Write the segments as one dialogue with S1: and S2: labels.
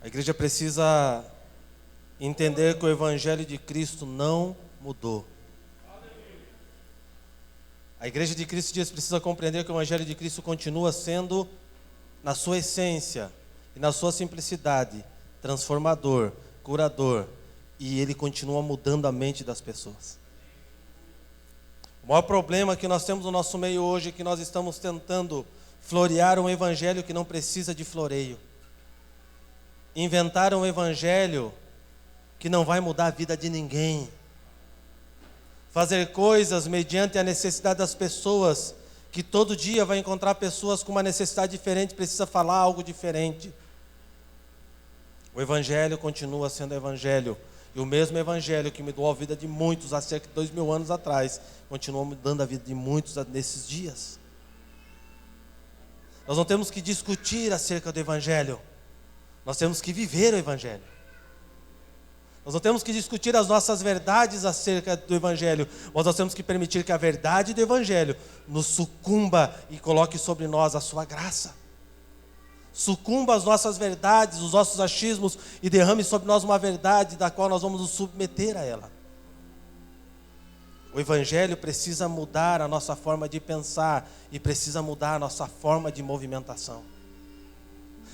S1: A igreja precisa entender que o Evangelho de Cristo não mudou. A igreja de Cristo dias precisa compreender que o Evangelho de Cristo continua sendo, na sua essência e na sua simplicidade, transformador, curador, e ele continua mudando a mente das pessoas. O maior problema que nós temos no nosso meio hoje é que nós estamos tentando florear um evangelho que não precisa de floreio. Inventar um evangelho que não vai mudar a vida de ninguém. Fazer coisas mediante a necessidade das pessoas, que todo dia vai encontrar pessoas com uma necessidade diferente, precisa falar algo diferente. O evangelho continua sendo evangelho. E o mesmo evangelho que mudou a vida de muitos há cerca de 2000 anos atrás, continua mudando a vida de muitos nesses dias. Nós não temos que discutir acerca do evangelho. Nós temos que viver o evangelho. Nós não temos que discutir as nossas verdades acerca do evangelho, mas nós temos que permitir que a verdade do evangelho nos sucumba e coloque sobre nós a sua graça. Sucumba às nossas verdades, os nossos achismos, e derrame sobre nós uma verdade da qual nós vamos nos submeter a ela. O evangelho precisa mudar a nossa forma de pensar e precisa mudar a nossa forma de movimentação.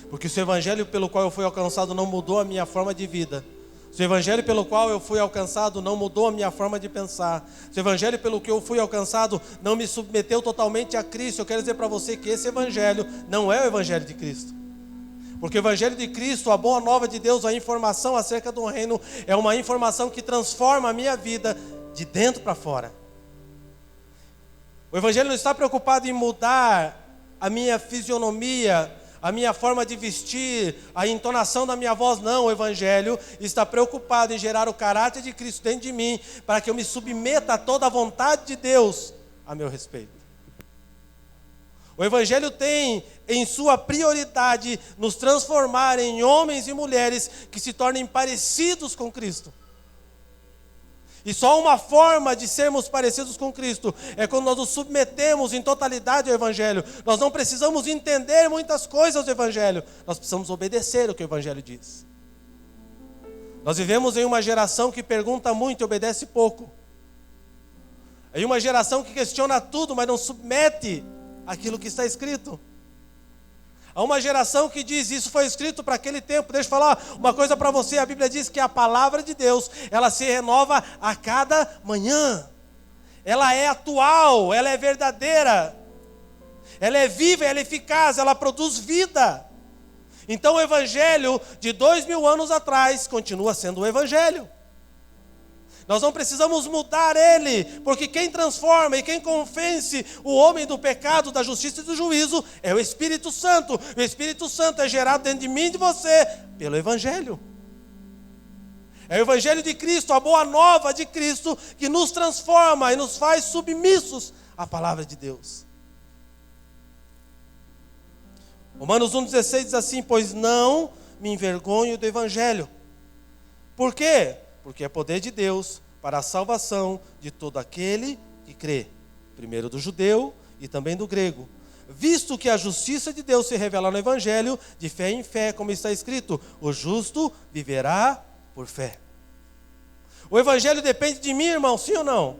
S1: Porque se o evangelho pelo qual eu fui alcançado não mudou a minha forma de vida, se o evangelho pelo qual eu fui alcançado não mudou a minha forma de pensar, se o evangelho pelo que eu fui alcançado não me submeteu totalmente a Cristo, eu quero dizer para você que esse evangelho não é o evangelho de Cristo. Porque o evangelho de Cristo, a boa nova de Deus, a informação acerca do reino, é uma informação que transforma a minha vida de dentro para fora. O evangelho não está preocupado em mudar a minha fisionomia, a minha forma de vestir, a entonação da minha voz, não. O evangelho está preocupado em gerar o caráter de Cristo dentro de mim, para que eu me submeta a toda a vontade de Deus a meu respeito. O evangelho tem em sua prioridade nos transformar em homens e mulheres que se tornem parecidos com Cristo. E só uma forma de sermos parecidos com Cristo é quando nós nos submetemos em totalidade ao evangelho. Nós não precisamos entender muitas coisas do evangelho, nós precisamos obedecer o que o evangelho diz. Nós vivemos em uma geração que pergunta muito e obedece pouco. Em uma geração que questiona tudo, mas não submete aquilo que está escrito. Há uma geração que diz, isso foi escrito para aquele tempo. Deixa eu falar uma coisa para você. A Bíblia diz que a palavra de Deus, ela se renova a cada manhã. Ela é atual, ela é verdadeira. Ela é viva, ela é eficaz, ela produz vida. Então o evangelho de 2000 anos atrás continua sendo o evangelho. Nós não precisamos mudar ele, porque quem transforma e quem convence o homem do pecado, da justiça e do juízo é o Espírito Santo. O Espírito Santo é gerado dentro de mim e de você pelo evangelho. É o evangelho de Cristo, a boa nova de Cristo, que nos transforma e nos faz submissos à palavra de Deus. Romanos 1,16 diz assim: pois não me envergonho do evangelho. Por quê? Porque é poder de Deus para a salvação de todo aquele que crê, primeiro do judeu e também do grego. Visto que a justiça de Deus se revela no evangelho, de fé em fé, como está escrito, o justo viverá por fé. O evangelho depende de mim, irmão, sim ou não?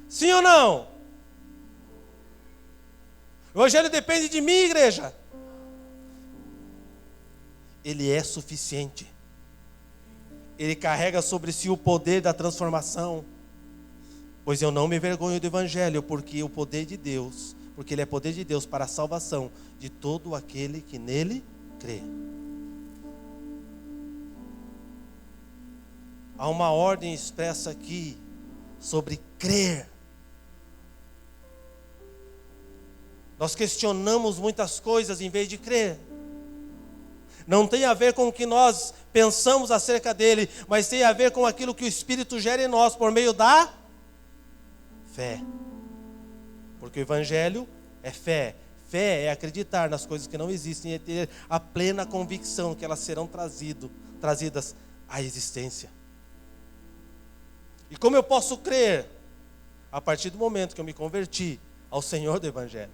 S1: Sim ou não? O evangelho depende de mim, igreja. Ele é suficiente. Ele carrega sobre si o poder da transformação. Pois eu não me envergonho do evangelho, porque o poder de Deus, porque ele é poder de Deus para a salvação de todo aquele que nele crê. Há uma ordem expressa aqui sobre crer. Nós questionamos muitas coisas em vez de crer. Não tem a ver com o que nós pensamos acerca dele, mas tem a ver com aquilo que o Espírito gera em nós por meio da fé. Porque o evangelho é fé. Fé é acreditar nas coisas que não existem, é ter a plena convicção que elas serão trazidas à existência. E como eu posso crer? A partir do momento que eu me converti ao Senhor do evangelho.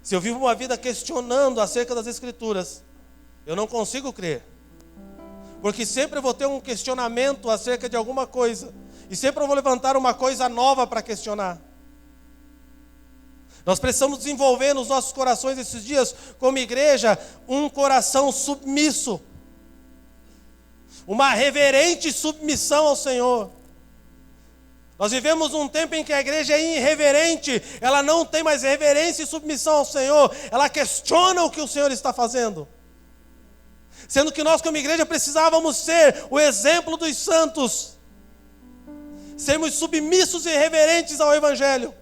S1: Se eu vivo uma vida questionando acerca das Escrituras, eu não consigo crer. Porque sempre eu vou ter um questionamento acerca de alguma coisa. E sempre eu vou levantar uma coisa nova para questionar. Nós precisamos desenvolver nos nossos corações esses dias, como igreja, um coração submisso. Uma reverente submissão ao Senhor. Nós vivemos um tempo em que a igreja é irreverente. Ela não tem mais reverência e submissão ao Senhor. Ela questiona o que o Senhor está fazendo. Sendo que nós como igreja precisávamos ser o exemplo dos santos. Sermos submissos e reverentes ao Evangelho.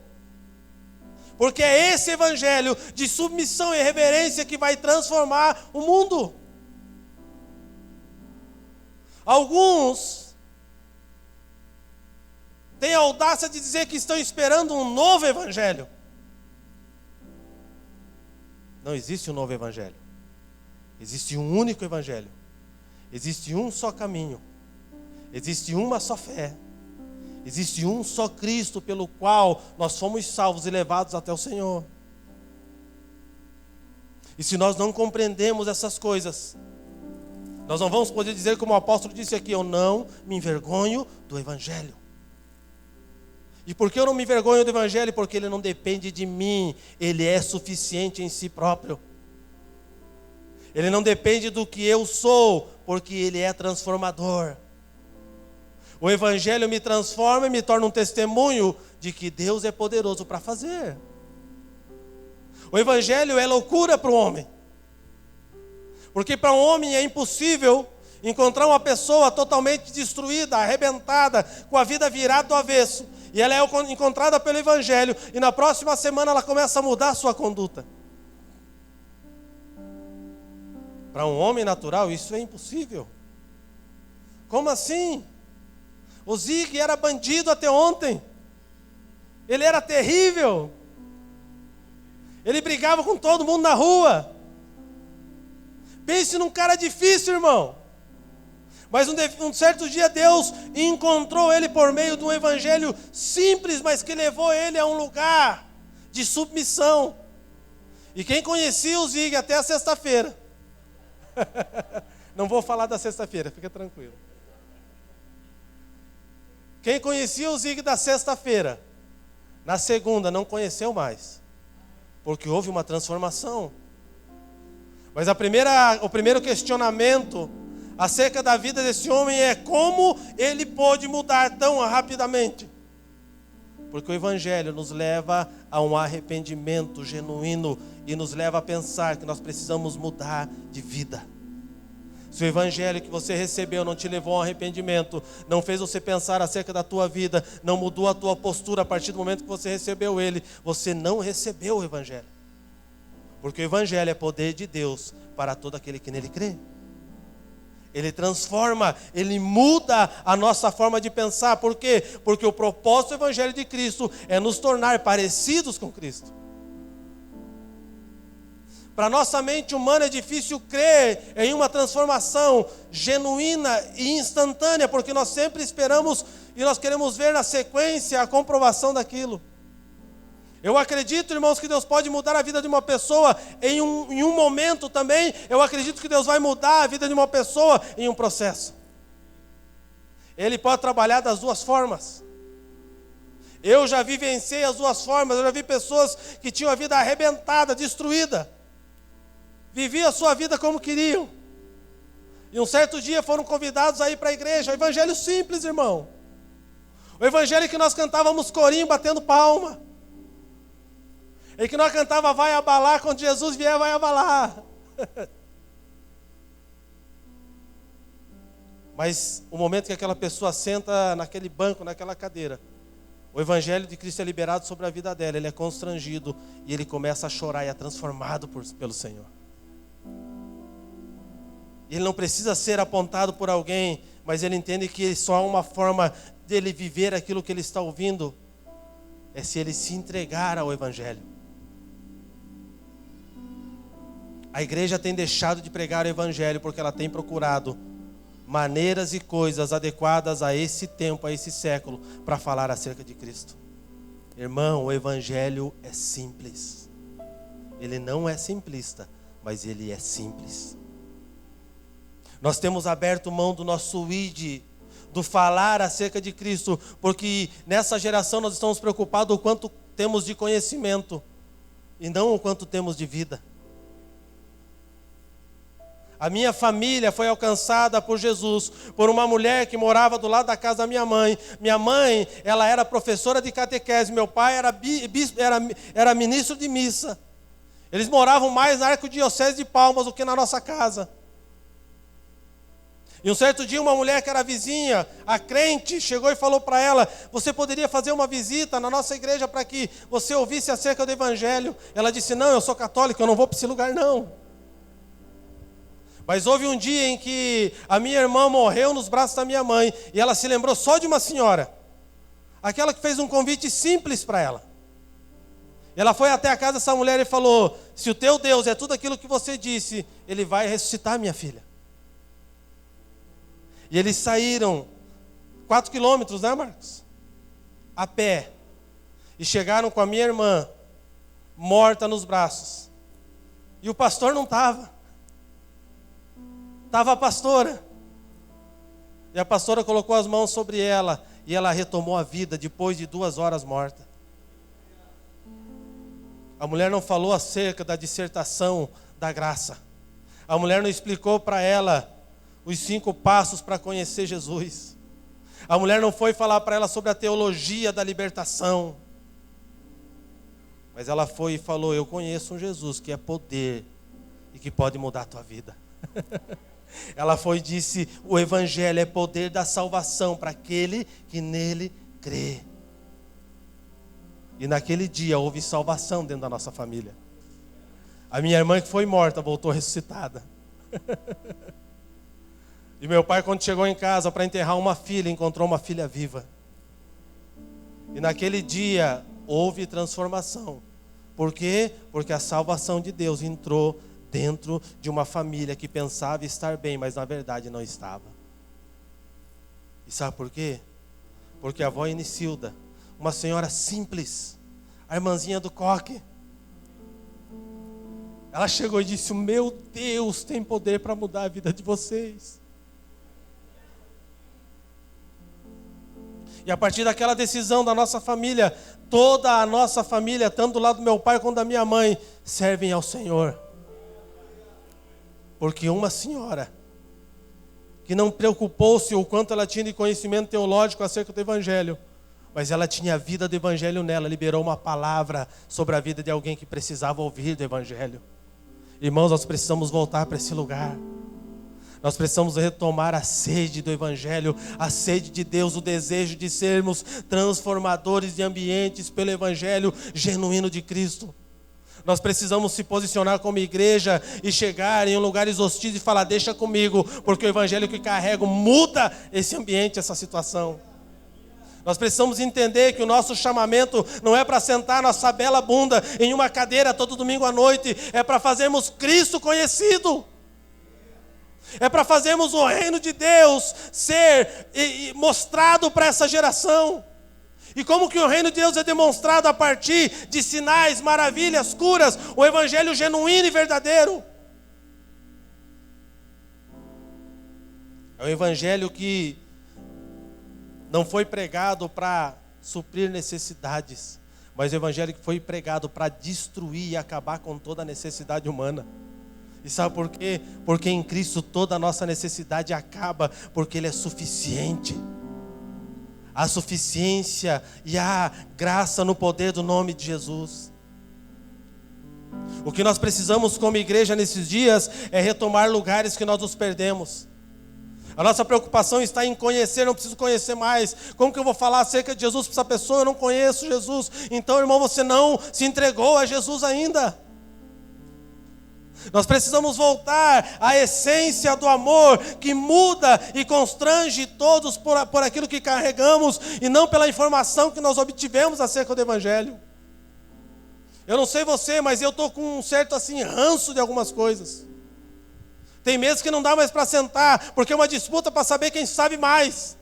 S1: Porque é esse Evangelho de submissão e reverência que vai transformar o mundo. Alguns têm a audácia de dizer que estão esperando um novo Evangelho. Não existe um novo Evangelho. Existe um único Evangelho. Existe um só caminho. Existe uma só fé. Existe um só Cristo pelo qual nós fomos salvos e levados até o Senhor. E se nós não compreendemos essas coisas, nós não vamos poder dizer como o apóstolo disse aqui, eu não me envergonho do Evangelho. E por que eu não me envergonho do Evangelho? Porque ele não depende de mim, ele é suficiente em si próprio. Ele não depende do que eu sou, porque ele é transformador. O Evangelho me transforma e me torna um testemunho de que Deus é poderoso para fazer. O Evangelho é loucura para o homem. Porque para um homem é impossível encontrar uma pessoa totalmente destruída, arrebentada, com a vida virada do avesso. E ela é encontrada pelo Evangelho e na próxima semana ela começa a mudar a sua conduta. Para um homem natural isso é impossível. Como assim? O Zig era bandido até ontem. Ele era terrível. Ele brigava com todo mundo na rua. Pense num cara difícil, irmão. Mas um certo dia Deus encontrou ele por meio de um evangelho simples, mas que levou ele a um lugar de submissão. E quem conhecia o Zig até a sexta-feira. Não vou falar da sexta-feira, fica tranquilo. Quem conhecia o Zig da sexta-feira, na segunda não conheceu mais, porque houve uma transformação. Mas o primeiro questionamento acerca da vida desse homem é como ele pôde mudar tão rapidamente. Porque o Evangelho nos leva a um arrependimento genuíno e nos leva a pensar que nós precisamos mudar de vida. Se o Evangelho que você recebeu não te levou a um arrependimento, não fez você pensar acerca da tua vida, não mudou a tua postura a partir do momento que você recebeu ele, você não recebeu o Evangelho. Porque o Evangelho é poder de Deus para todo aquele que nele crê. Ele transforma, ele muda a nossa forma de pensar. Por quê? Porque o propósito do Evangelho de Cristo é nos tornar parecidos com Cristo. Para nossa mente humana é difícil crer em uma transformação genuína e instantânea, porque nós sempre esperamos e nós queremos ver na sequência a comprovação daquilo. Eu acredito, irmãos, que Deus pode mudar a vida de uma pessoa em um momento também. Eu acredito que Deus vai mudar a vida de uma pessoa em um processo. Ele pode trabalhar das duas formas. Eu já vivenciei as duas formas. Eu já vi pessoas que tinham a vida arrebentada, destruída. Viviam a sua vida como queriam. E um certo dia foram convidados a ir para a igreja. O evangelho simples, irmão. O evangelho que nós cantávamos corinho batendo palma. E que nós cantava vai abalar, quando Jesus vier vai abalar. Mas o momento que aquela pessoa senta naquele banco, naquela cadeira, o Evangelho de Cristo é liberado sobre a vida dela, ele é constrangido e ele começa a chorar e é transformado pelo Senhor. Ele não precisa ser apontado por alguém, mas ele entende que só há uma forma dele viver aquilo que ele está ouvindo, é se ele se entregar ao Evangelho. A igreja tem deixado de pregar o Evangelho porque ela tem procurado maneiras e coisas adequadas a esse tempo, a esse século, para falar acerca de Cristo. Irmão, o Evangelho é simples. ele não é simplista, mas ele é simples. Nós temos aberto mão do nosso id, do falar acerca de Cristo, porque nessa geração nós estamos preocupados o quanto temos de conhecimento e não o quanto temos de vida. A minha família foi alcançada por Jesus, por uma mulher que morava do lado da casa da minha mãe. Minha mãe, ela era professora de catequese, meu pai era ministro de missa. Eles moravam mais na arquidiocese de Palmas do que na nossa casa. E um certo dia uma mulher que era vizinha, a crente, chegou e falou para ela: você poderia fazer uma visita na nossa igreja para que você ouvisse acerca do Evangelho? Ela disse: não, eu sou católica, eu não vou para esse lugar não. Mas houve um dia em que a minha irmã morreu nos braços da minha mãe, e ela se lembrou só de uma senhora, aquela que fez um convite simples para ela. Ela foi até a casa dessa mulher e falou: se o teu Deus é tudo aquilo que você disse, ele vai ressuscitar minha filha. E eles saíram 4 quilômetros, né, Marcos? A pé. E chegaram com a minha irmã, morta nos braços. E o pastor não estava. Estava a pastora. E a pastora colocou as mãos sobre ela, e ela retomou a vida depois de 2 horas morta. A mulher não falou acerca da dissertação da graça. A mulher não explicou para ela os 5 passos para conhecer Jesus. A mulher não foi falar para ela sobre a teologia da libertação. Mas ela foi e falou: eu conheço um Jesus que é poder e que pode mudar a tua vida. Ela foi e disse: o Evangelho é poder da salvação para aquele que nele crê. E naquele dia houve salvação dentro da nossa família. A minha irmã que foi morta voltou ressuscitada. E meu pai, quando chegou em casa para enterrar uma filha, encontrou uma filha viva. E naquele dia houve transformação. Por quê? Porque a salvação de Deus entrou dentro de uma família que pensava estar bem, mas na verdade não estava. E sabe por quê? Porque a avó Enicilda, uma senhora simples, a irmãzinha do coque, ela chegou e disse: meu Deus tem poder para mudar a vida de vocês. E a partir daquela decisão da nossa família, toda a nossa família, tanto do lado do meu pai quanto da minha mãe, servem ao Senhor. Porque uma senhora, que não preocupou-se o quanto ela tinha de conhecimento teológico acerca do Evangelho, mas ela tinha a vida do Evangelho nela, liberou uma palavra sobre a vida de alguém que precisava ouvir do Evangelho. Irmãos, nós precisamos voltar para esse lugar. Nós precisamos retomar a sede do Evangelho, a sede de Deus, o desejo de sermos transformadores de ambientes pelo Evangelho genuíno de Cristo. Nós precisamos se posicionar como igreja e chegar em lugares hostis e falar: deixa comigo, porque o Evangelho que carrego muda esse ambiente, essa situação. Nós precisamos entender que o nosso chamamento não é para sentar nossa bela bunda em uma cadeira todo domingo à noite, é para fazermos Cristo conhecido. É para fazermos o reino de Deus ser mostrado para essa geração. E como que o reino de Deus é demonstrado? A partir de sinais, maravilhas, curas, o Evangelho genuíno e verdadeiro. É um Evangelho que não foi pregado para suprir necessidades, mas o Evangelho que foi pregado para destruir e acabar com toda a necessidade humana. E sabe por quê? Porque em Cristo toda a nossa necessidade acaba, porque Ele é suficiente. Há suficiência e há graça no poder do nome de Jesus. O que nós precisamos como igreja nesses dias é retomar lugares que nós nos perdemos. A nossa preocupação está em conhecer, não preciso conhecer mais. Como que eu vou falar acerca de Jesus para essa pessoa? Eu não conheço Jesus. Então, irmão, você não se entregou a Jesus ainda. Nós precisamos voltar à essência do amor que muda e constrange todos por aquilo que carregamos e não pela informação que nós obtivemos acerca do Evangelho. Eu não sei você, mas eu estou com um certo ranço de algumas coisas. Tem meses que não dá mais para sentar, porque é uma disputa para saber quem sabe mais.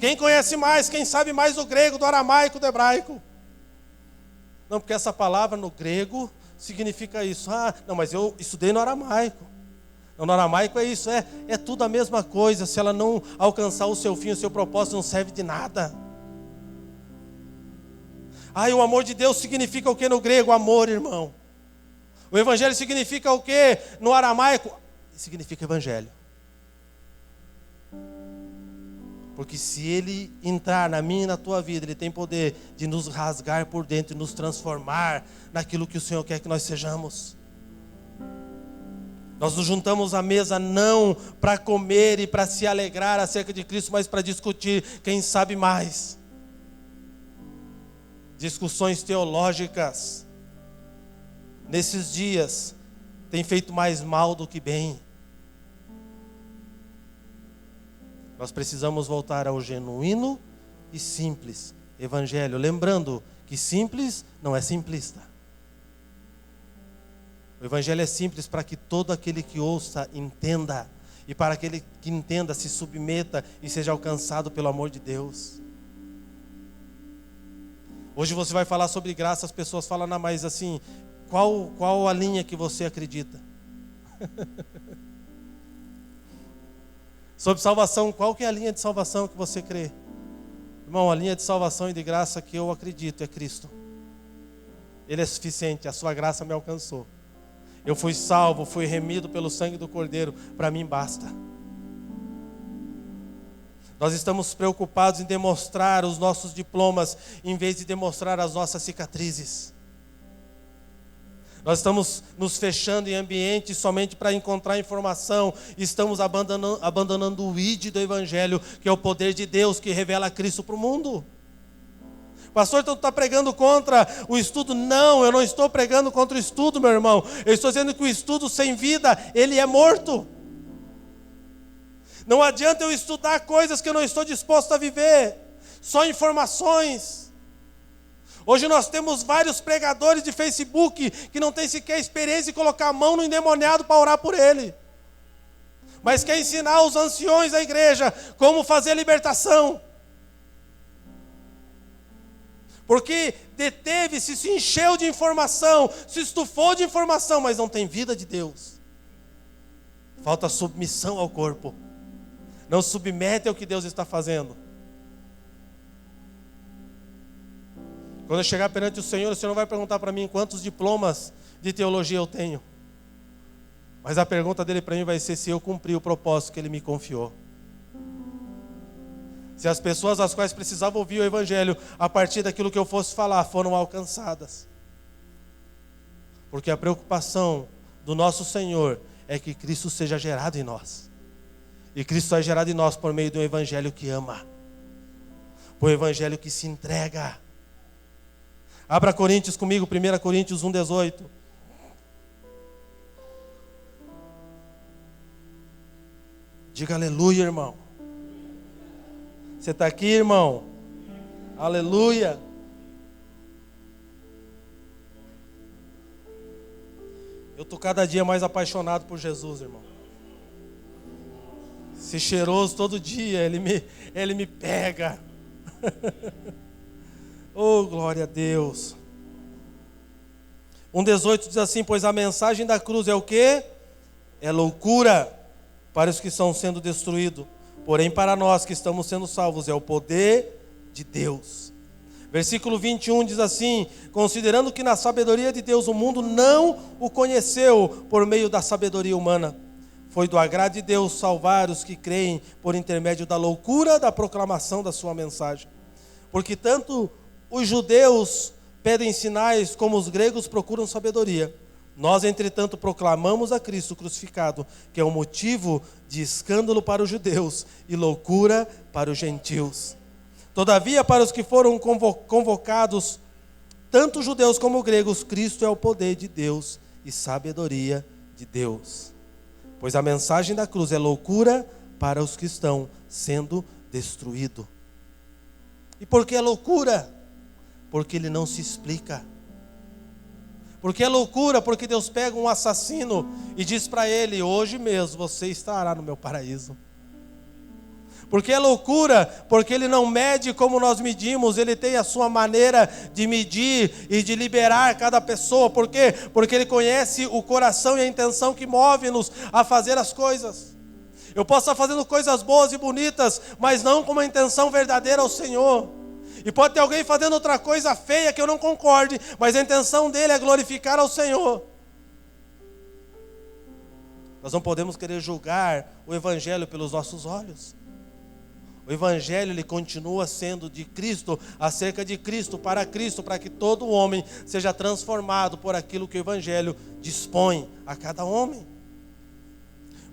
S1: Quem conhece mais, quem sabe mais do grego, do aramaico, do hebraico. Não, porque essa palavra no grego significa isso. Ah, não, mas eu estudei no aramaico. Não, no aramaico é isso, é tudo a mesma coisa. Se ela não alcançar o seu fim, o seu propósito, não serve de nada. Ah, e o amor de Deus significa o que no grego? Amor, irmão. O evangelho significa o que no aramaico? Significa evangelho. Porque se ele entrar na minha e na tua vida, ele tem poder de nos rasgar por dentro e nos transformar naquilo que o Senhor quer que nós sejamos. Nós nos juntamos à mesa não para comer e para se alegrar acerca de Cristo, mas para discutir quem sabe mais. Discussões teológicas, nesses dias, tem feito mais mal do que bem. Nós precisamos voltar ao genuíno e simples evangelho, lembrando que simples não é simplista. O evangelho é simples para que todo aquele que ouça entenda, e para aquele que entenda se submeta e seja alcançado pelo amor de Deus. Hoje você vai falar sobre graça, as pessoas falam, não, mas assim, qual a linha que você acredita? Sobre salvação, qual que é a linha de salvação que você crê? Irmão, a linha de salvação e de graça que eu acredito é Cristo. Ele é suficiente, a sua graça me alcançou. Eu fui salvo, fui remido pelo sangue do Cordeiro, para mim basta. Nós estamos preocupados em demonstrar os nossos diplomas, em vez de demonstrar as nossas cicatrizes. Nós estamos nos fechando em ambientes somente para encontrar informação. Estamos abandonando o ID do Evangelho, que é o poder de Deus que revela Cristo para o mundo. Pastor, então tu está pregando contra o estudo? Não, eu não estou pregando contra o estudo, meu irmão. Eu estou dizendo que o estudo sem vida, ele é morto. Não adianta eu estudar coisas que eu não estou disposto a viver. Só informações. Hoje nós temos vários pregadores de Facebook que não têm sequer experiência em colocar a mão no endemoniado para orar por ele. Mas quer ensinar os anciões da igreja como fazer a libertação. Porque deteve-se, se encheu de informação, se estufou de informação, mas não tem vida de Deus. Falta submissão ao corpo. Não submete ao que Deus está fazendo. Quando eu chegar perante o Senhor não vai perguntar para mim quantos diplomas de teologia eu tenho. Mas a pergunta dele para mim vai ser se eu cumpri o propósito que ele me confiou. Se as pessoas às quais precisavam ouvir o Evangelho, a partir daquilo que eu fosse falar, foram alcançadas. Porque a preocupação do nosso Senhor é que Cristo seja gerado em nós. E Cristo só é gerado em nós por meio do Evangelho que ama. Por Evangelho que se entrega. Abra Coríntios comigo, 1 Coríntios 1,18. Diga aleluia, irmão. Você está aqui, irmão? Aleluia. Eu estou cada dia mais apaixonado por Jesus, irmão. Esse cheiroso todo dia, ele me pega. Oh, glória a Deus. 1,18 diz assim, pois a mensagem da cruz é o quê? É loucura para os que estão sendo destruídos. Porém, para nós que estamos sendo salvos, é o poder de Deus. Versículo 21 diz assim, considerando que na sabedoria de Deus o mundo não o conheceu por meio da sabedoria humana. Foi do agrado de Deus salvar os que creem por intermédio da loucura da proclamação da sua mensagem. Porque tanto os judeus pedem sinais como os gregos procuram sabedoria. Nós, entretanto, proclamamos a Cristo crucificado, que é um motivo de escândalo para os judeus e loucura para os gentios. Todavia, para os que foram convocados, tanto judeus como gregos, Cristo é o poder de Deus e sabedoria de Deus. Pois a mensagem da cruz é loucura para os que estão sendo destruídos. E por que é loucura? Porque ele não se explica. Porque é loucura, porque Deus pega um assassino e diz para ele, hoje mesmo você estará no meu paraíso. Porque é loucura, porque ele não mede como nós medimos, ele tem a sua maneira de medir e de liberar cada pessoa. Por quê? Porque ele conhece o coração e a intenção que move-nos a fazer as coisas. Eu posso estar fazendo coisas boas e bonitas, mas não com uma intenção verdadeira ao Senhor. E pode ter alguém fazendo outra coisa feia que eu não concorde, mas a intenção dele é glorificar ao Senhor. Nós não podemos querer julgar o Evangelho pelos nossos olhos. O Evangelho ele continua sendo de Cristo, acerca de Cristo, para que todo homem seja transformado por aquilo que o Evangelho dispõe a cada homem.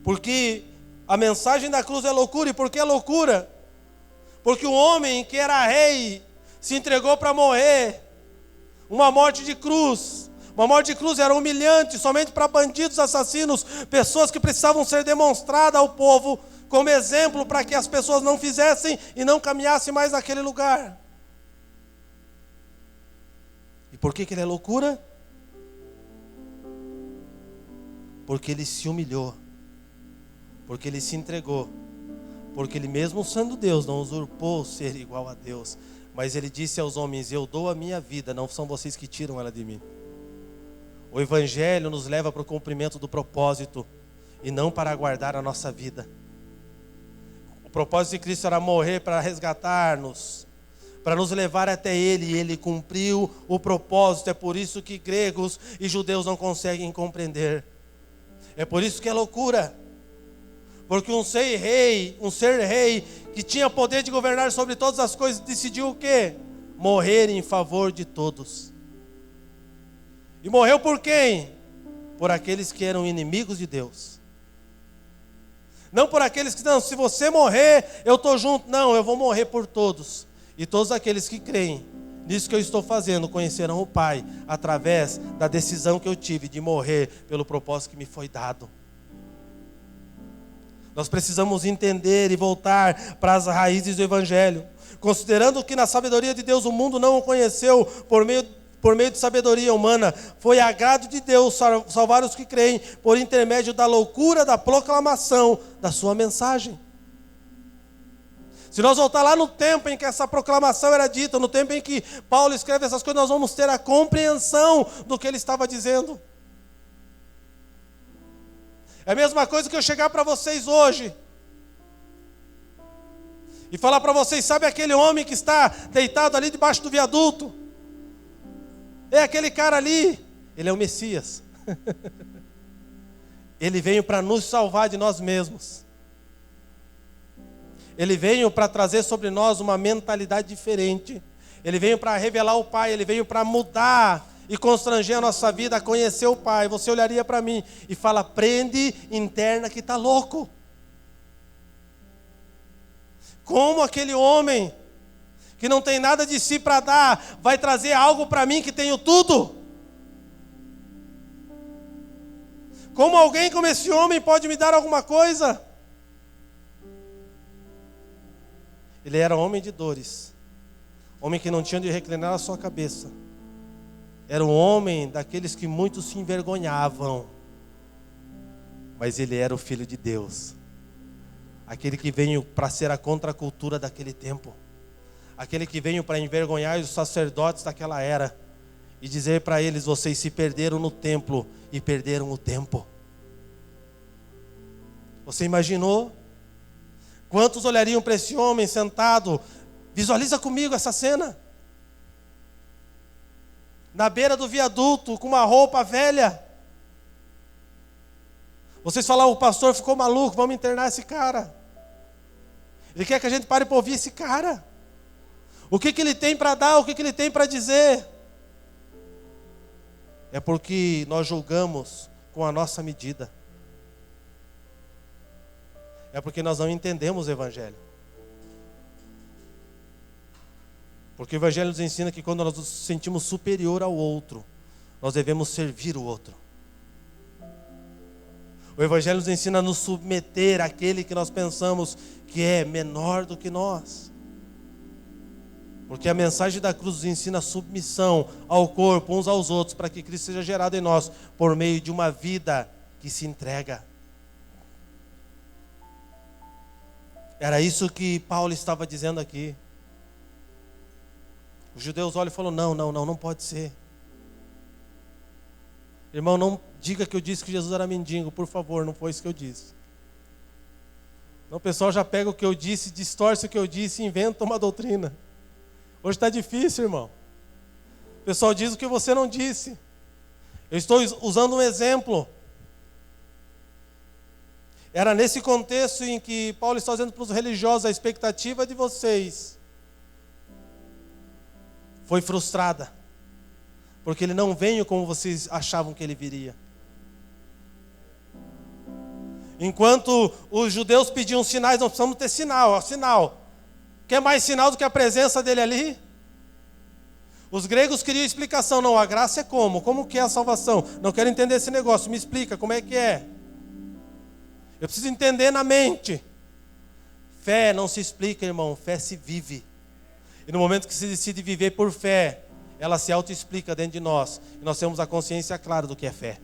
S1: Porque a mensagem da cruz é loucura. E por que é loucura? Porque o homem que era rei se entregou para morrer, uma morte de cruz. Uma morte de cruz era humilhante, somente para bandidos, assassinos, pessoas que precisavam ser demonstradas ao povo como exemplo para que as pessoas não fizessem e não caminhassem mais naquele lugar. E por que ele é loucura? Porque ele se humilhou, porque ele se entregou, porque ele mesmo sendo Deus não usurpou ser igual a Deus, mas ele disse aos homens: eu dou a minha vida, não são vocês que tiram ela de mim. O Evangelho nos leva para o cumprimento do propósito e não para aguardar a nossa vida. O propósito de Cristo era morrer para resgatar-nos, para nos levar até Ele, e Ele cumpriu o propósito. É por isso que gregos e judeus não conseguem compreender. É por isso que é loucura. Porque um ser rei que tinha poder de governar sobre todas as coisas, decidiu o quê? Morrer em favor de todos. E morreu por quem? Por aqueles que eram inimigos de Deus. Não por aqueles que, não, se você morrer, eu estou junto. Não, eu vou morrer por todos. E todos aqueles que creem nisso que eu estou fazendo, conhecerão o Pai, através da decisão que eu tive de morrer pelo propósito que me foi dado. Nós precisamos entender e voltar para as raízes do Evangelho. Considerando que na sabedoria de Deus o mundo não o conheceu por meio de sabedoria humana, foi agrado de Deus salvar os que creem por intermédio da loucura da proclamação da sua mensagem. Se nós voltar lá no tempo em que essa proclamação era dita, no tempo em que Paulo escreve essas coisas, nós vamos ter a compreensão do que ele estava dizendo. É a mesma coisa que eu chegar para vocês hoje e falar para vocês: sabe aquele homem que está deitado ali debaixo do viaduto? É aquele cara ali, ele é o Messias. Ele veio para nos salvar de nós mesmos. Ele veio para trazer sobre nós uma mentalidade diferente. Ele veio para revelar o Pai, ele veio para mudar e constranger a nossa vida a conhecer o Pai. Você olharia para mim e fala: prende interna que está louco. Como aquele homem que não tem nada de si para dar, vai trazer algo para mim que tenho tudo? Como alguém como esse homem pode me dar alguma coisa? Ele era homem de dores, homem que não tinha onde reclinar a sua cabeça. Era um homem daqueles que muitos se envergonhavam, mas ele era o Filho de Deus, aquele que veio para ser a contracultura daquele tempo. Aquele que veio para envergonhar os sacerdotes daquela era e dizer para eles: vocês se perderam no templo e perderam o tempo. Você imaginou? Quantos olhariam para esse homem sentado? Visualiza comigo essa cena. Na beira do viaduto, com uma roupa velha. Vocês falaram: o pastor ficou maluco, vamos internar esse cara. Ele quer que a gente pare para ouvir esse cara. O que ele tem para dar, o que ele tem para dizer? É porque nós julgamos com a nossa medida. É porque nós não entendemos o Evangelho. Porque o Evangelho nos ensina que quando nós nos sentimos superior ao outro, nós devemos servir o outro. O Evangelho nos ensina a nos submeter àquele que nós pensamos que é menor do que nós. Porque a mensagem da cruz nos ensina a submissão ao corpo, uns aos outros, para que Cristo seja gerado em nós por meio de uma vida que se entrega. Era isso que Paulo estava dizendo aqui. Os judeus olham e falam: não pode ser. Irmão, não diga que eu disse que Jesus era mendigo, por favor, não foi isso que eu disse. Não, o pessoal já pega o que eu disse, distorce o que eu disse e inventa uma doutrina. Hoje está difícil, irmão. O pessoal diz o que você não disse. Eu estou usando um exemplo. Era nesse contexto em que Paulo está dizendo para os religiosos: a expectativa de vocês foi frustrada, porque ele não veio como vocês achavam que ele viria. Enquanto os judeus pediam sinais, nós precisamos ter sinal, ó, sinal. Quer mais sinal do que a presença dele ali? Os gregos queriam explicação. Não, a graça é como? Como que é a salvação? Não quero entender esse negócio, me explica como é que é. Eu preciso entender na mente. Fé não se explica, irmão, fé se vive. E no momento que se decide viver por fé, ela se auto-explica dentro de nós. E nós temos a consciência clara do que é fé.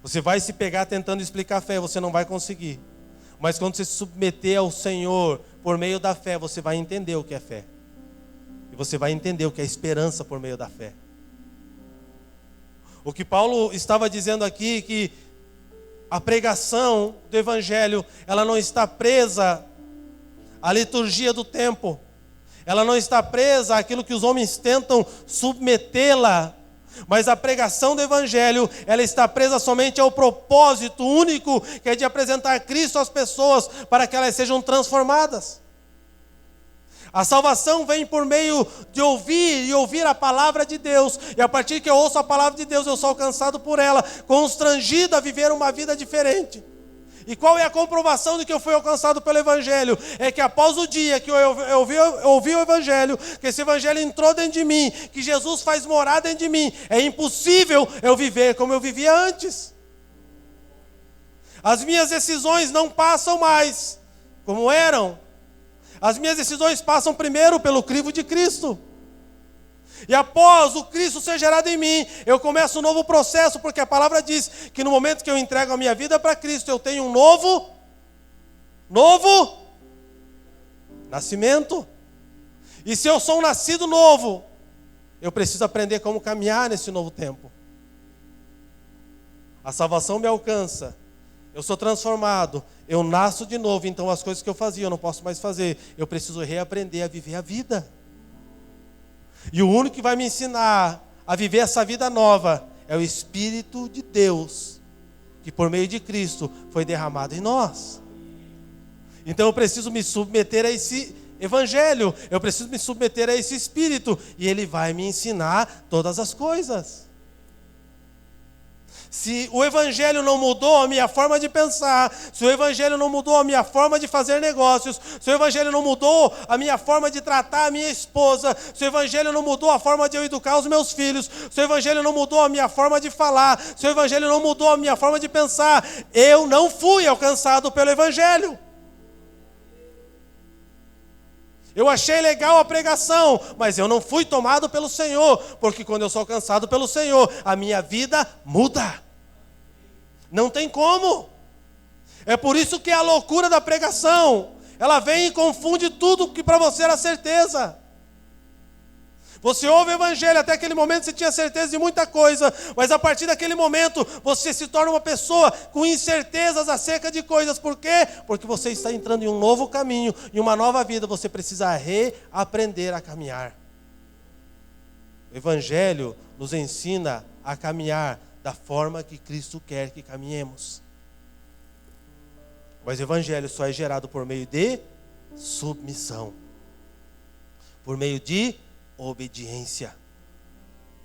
S1: Você vai se pegar tentando explicar a fé, você não vai conseguir. Mas quando você se submeter ao Senhor por meio da fé, você vai entender o que é fé. E você vai entender o que é esperança por meio da fé. O que Paulo estava dizendo aqui, que a pregação do Evangelho, ela não está presa à liturgia do tempo. Ela não está presa àquilo que os homens tentam submetê-la. Mas a pregação do Evangelho, ela está presa somente ao propósito único, que é de apresentar Cristo às pessoas, para que elas sejam transformadas. A salvação vem por meio de ouvir e ouvir a palavra de Deus. E a partir que eu ouço a palavra de Deus, eu sou alcançado por ela, constrangido a viver uma vida diferente. E qual é a comprovação de que eu fui alcançado pelo Evangelho? É que após o dia que eu ouvi o Evangelho, que esse Evangelho entrou dentro de mim, que Jesus faz morar dentro de mim, é impossível eu viver como eu vivia antes. As minhas decisões não passam mais como eram. As minhas decisões passam primeiro pelo crivo de Cristo. E após o Cristo ser gerado em mim, eu começo um novo processo, porque a palavra diz que no momento que eu entrego a minha vida para Cristo, eu tenho um novo nascimento. E se eu sou um nascido novo, eu preciso aprender como caminhar nesse novo tempo. A salvação me alcança, eu sou transformado, eu nasço de novo, então as coisas que eu fazia eu não posso mais fazer. Eu preciso reaprender a viver a vida. E o único que vai me ensinar a viver essa vida nova é o Espírito de Deus, que por meio de Cristo foi derramado em nós. Então eu preciso me submeter a esse Evangelho, eu preciso me submeter a esse Espírito, e Ele vai me ensinar todas as coisas. Se o Evangelho não mudou a minha forma de pensar, se o Evangelho não mudou a minha forma de fazer negócios, se o Evangelho não mudou a minha forma de tratar a minha esposa, se o Evangelho não mudou a forma de eu educar os meus filhos, se o Evangelho não mudou a minha forma de falar, se o Evangelho não mudou a minha forma de pensar, eu não fui alcançado pelo Evangelho. Eu achei legal a pregação, mas eu não fui tomado pelo Senhor, porque quando eu sou alcançado pelo Senhor, a minha vida muda. Não tem como. É por isso que é a loucura da pregação. Ela vem e confunde tudo que para você era certeza. Você ouve o Evangelho, até aquele momento você tinha certeza de muita coisa, mas a partir daquele momento você se torna uma pessoa com incertezas acerca de coisas. Por quê? Porque você está entrando em um novo caminho, em uma nova vida. Você precisa reaprender a caminhar. O Evangelho nos ensina a caminhar da forma que Cristo quer que caminhemos. Mas o Evangelho só é gerado por meio de submissão, por meio de obediência.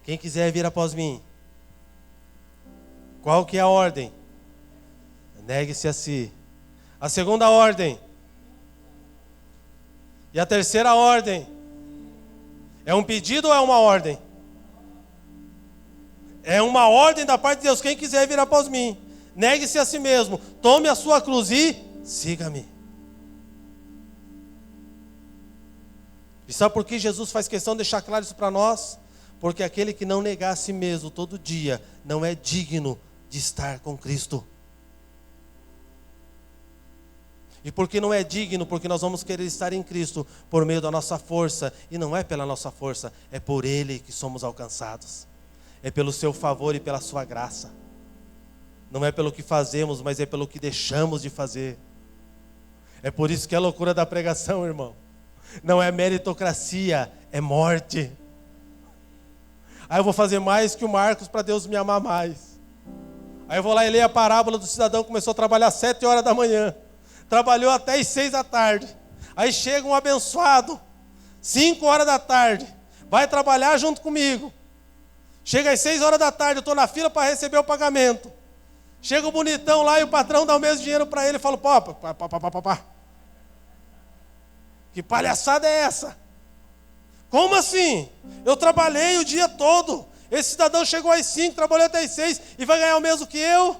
S1: Quem quiser vir após mim. Qual que é a ordem? Negue-se a si. A segunda ordem. E a terceira ordem. É um pedido ou é uma ordem? É uma ordem da parte de Deus. Quem quiser vir após mim, negue-se a si mesmo, tome a sua cruz e siga-me. E sabe por que Jesus faz questão de deixar claro isso para nós? Porque aquele que não negar a si mesmo todo dia não é digno de estar com Cristo. E porque não é digno, porque nós vamos querer estar em Cristo por meio da nossa força. E não é pela nossa força, é por Ele que somos alcançados. É pelo seu favor e pela sua graça. Não é pelo que fazemos, mas é pelo que deixamos de fazer. É por isso que é a loucura da pregação, irmão. Não é meritocracia, é morte. Aí eu vou fazer mais que o Marcos para Deus me amar mais. Aí eu vou lá e leio a parábola do cidadão que começou a trabalhar às 7 horas da manhã. Trabalhou até às 6 da tarde. Aí chega um abençoado, 5 horas da tarde. Vai trabalhar junto comigo. Chega às 6 horas da tarde, eu estou na fila para receber o pagamento. Chega o bonitão lá e o patrão dá o mesmo dinheiro para ele. Eu falo, pá. Que palhaçada é essa? Como assim? Eu trabalhei o dia todo. Esse cidadão chegou às 5, trabalhou até às 6 e vai ganhar o mesmo que eu?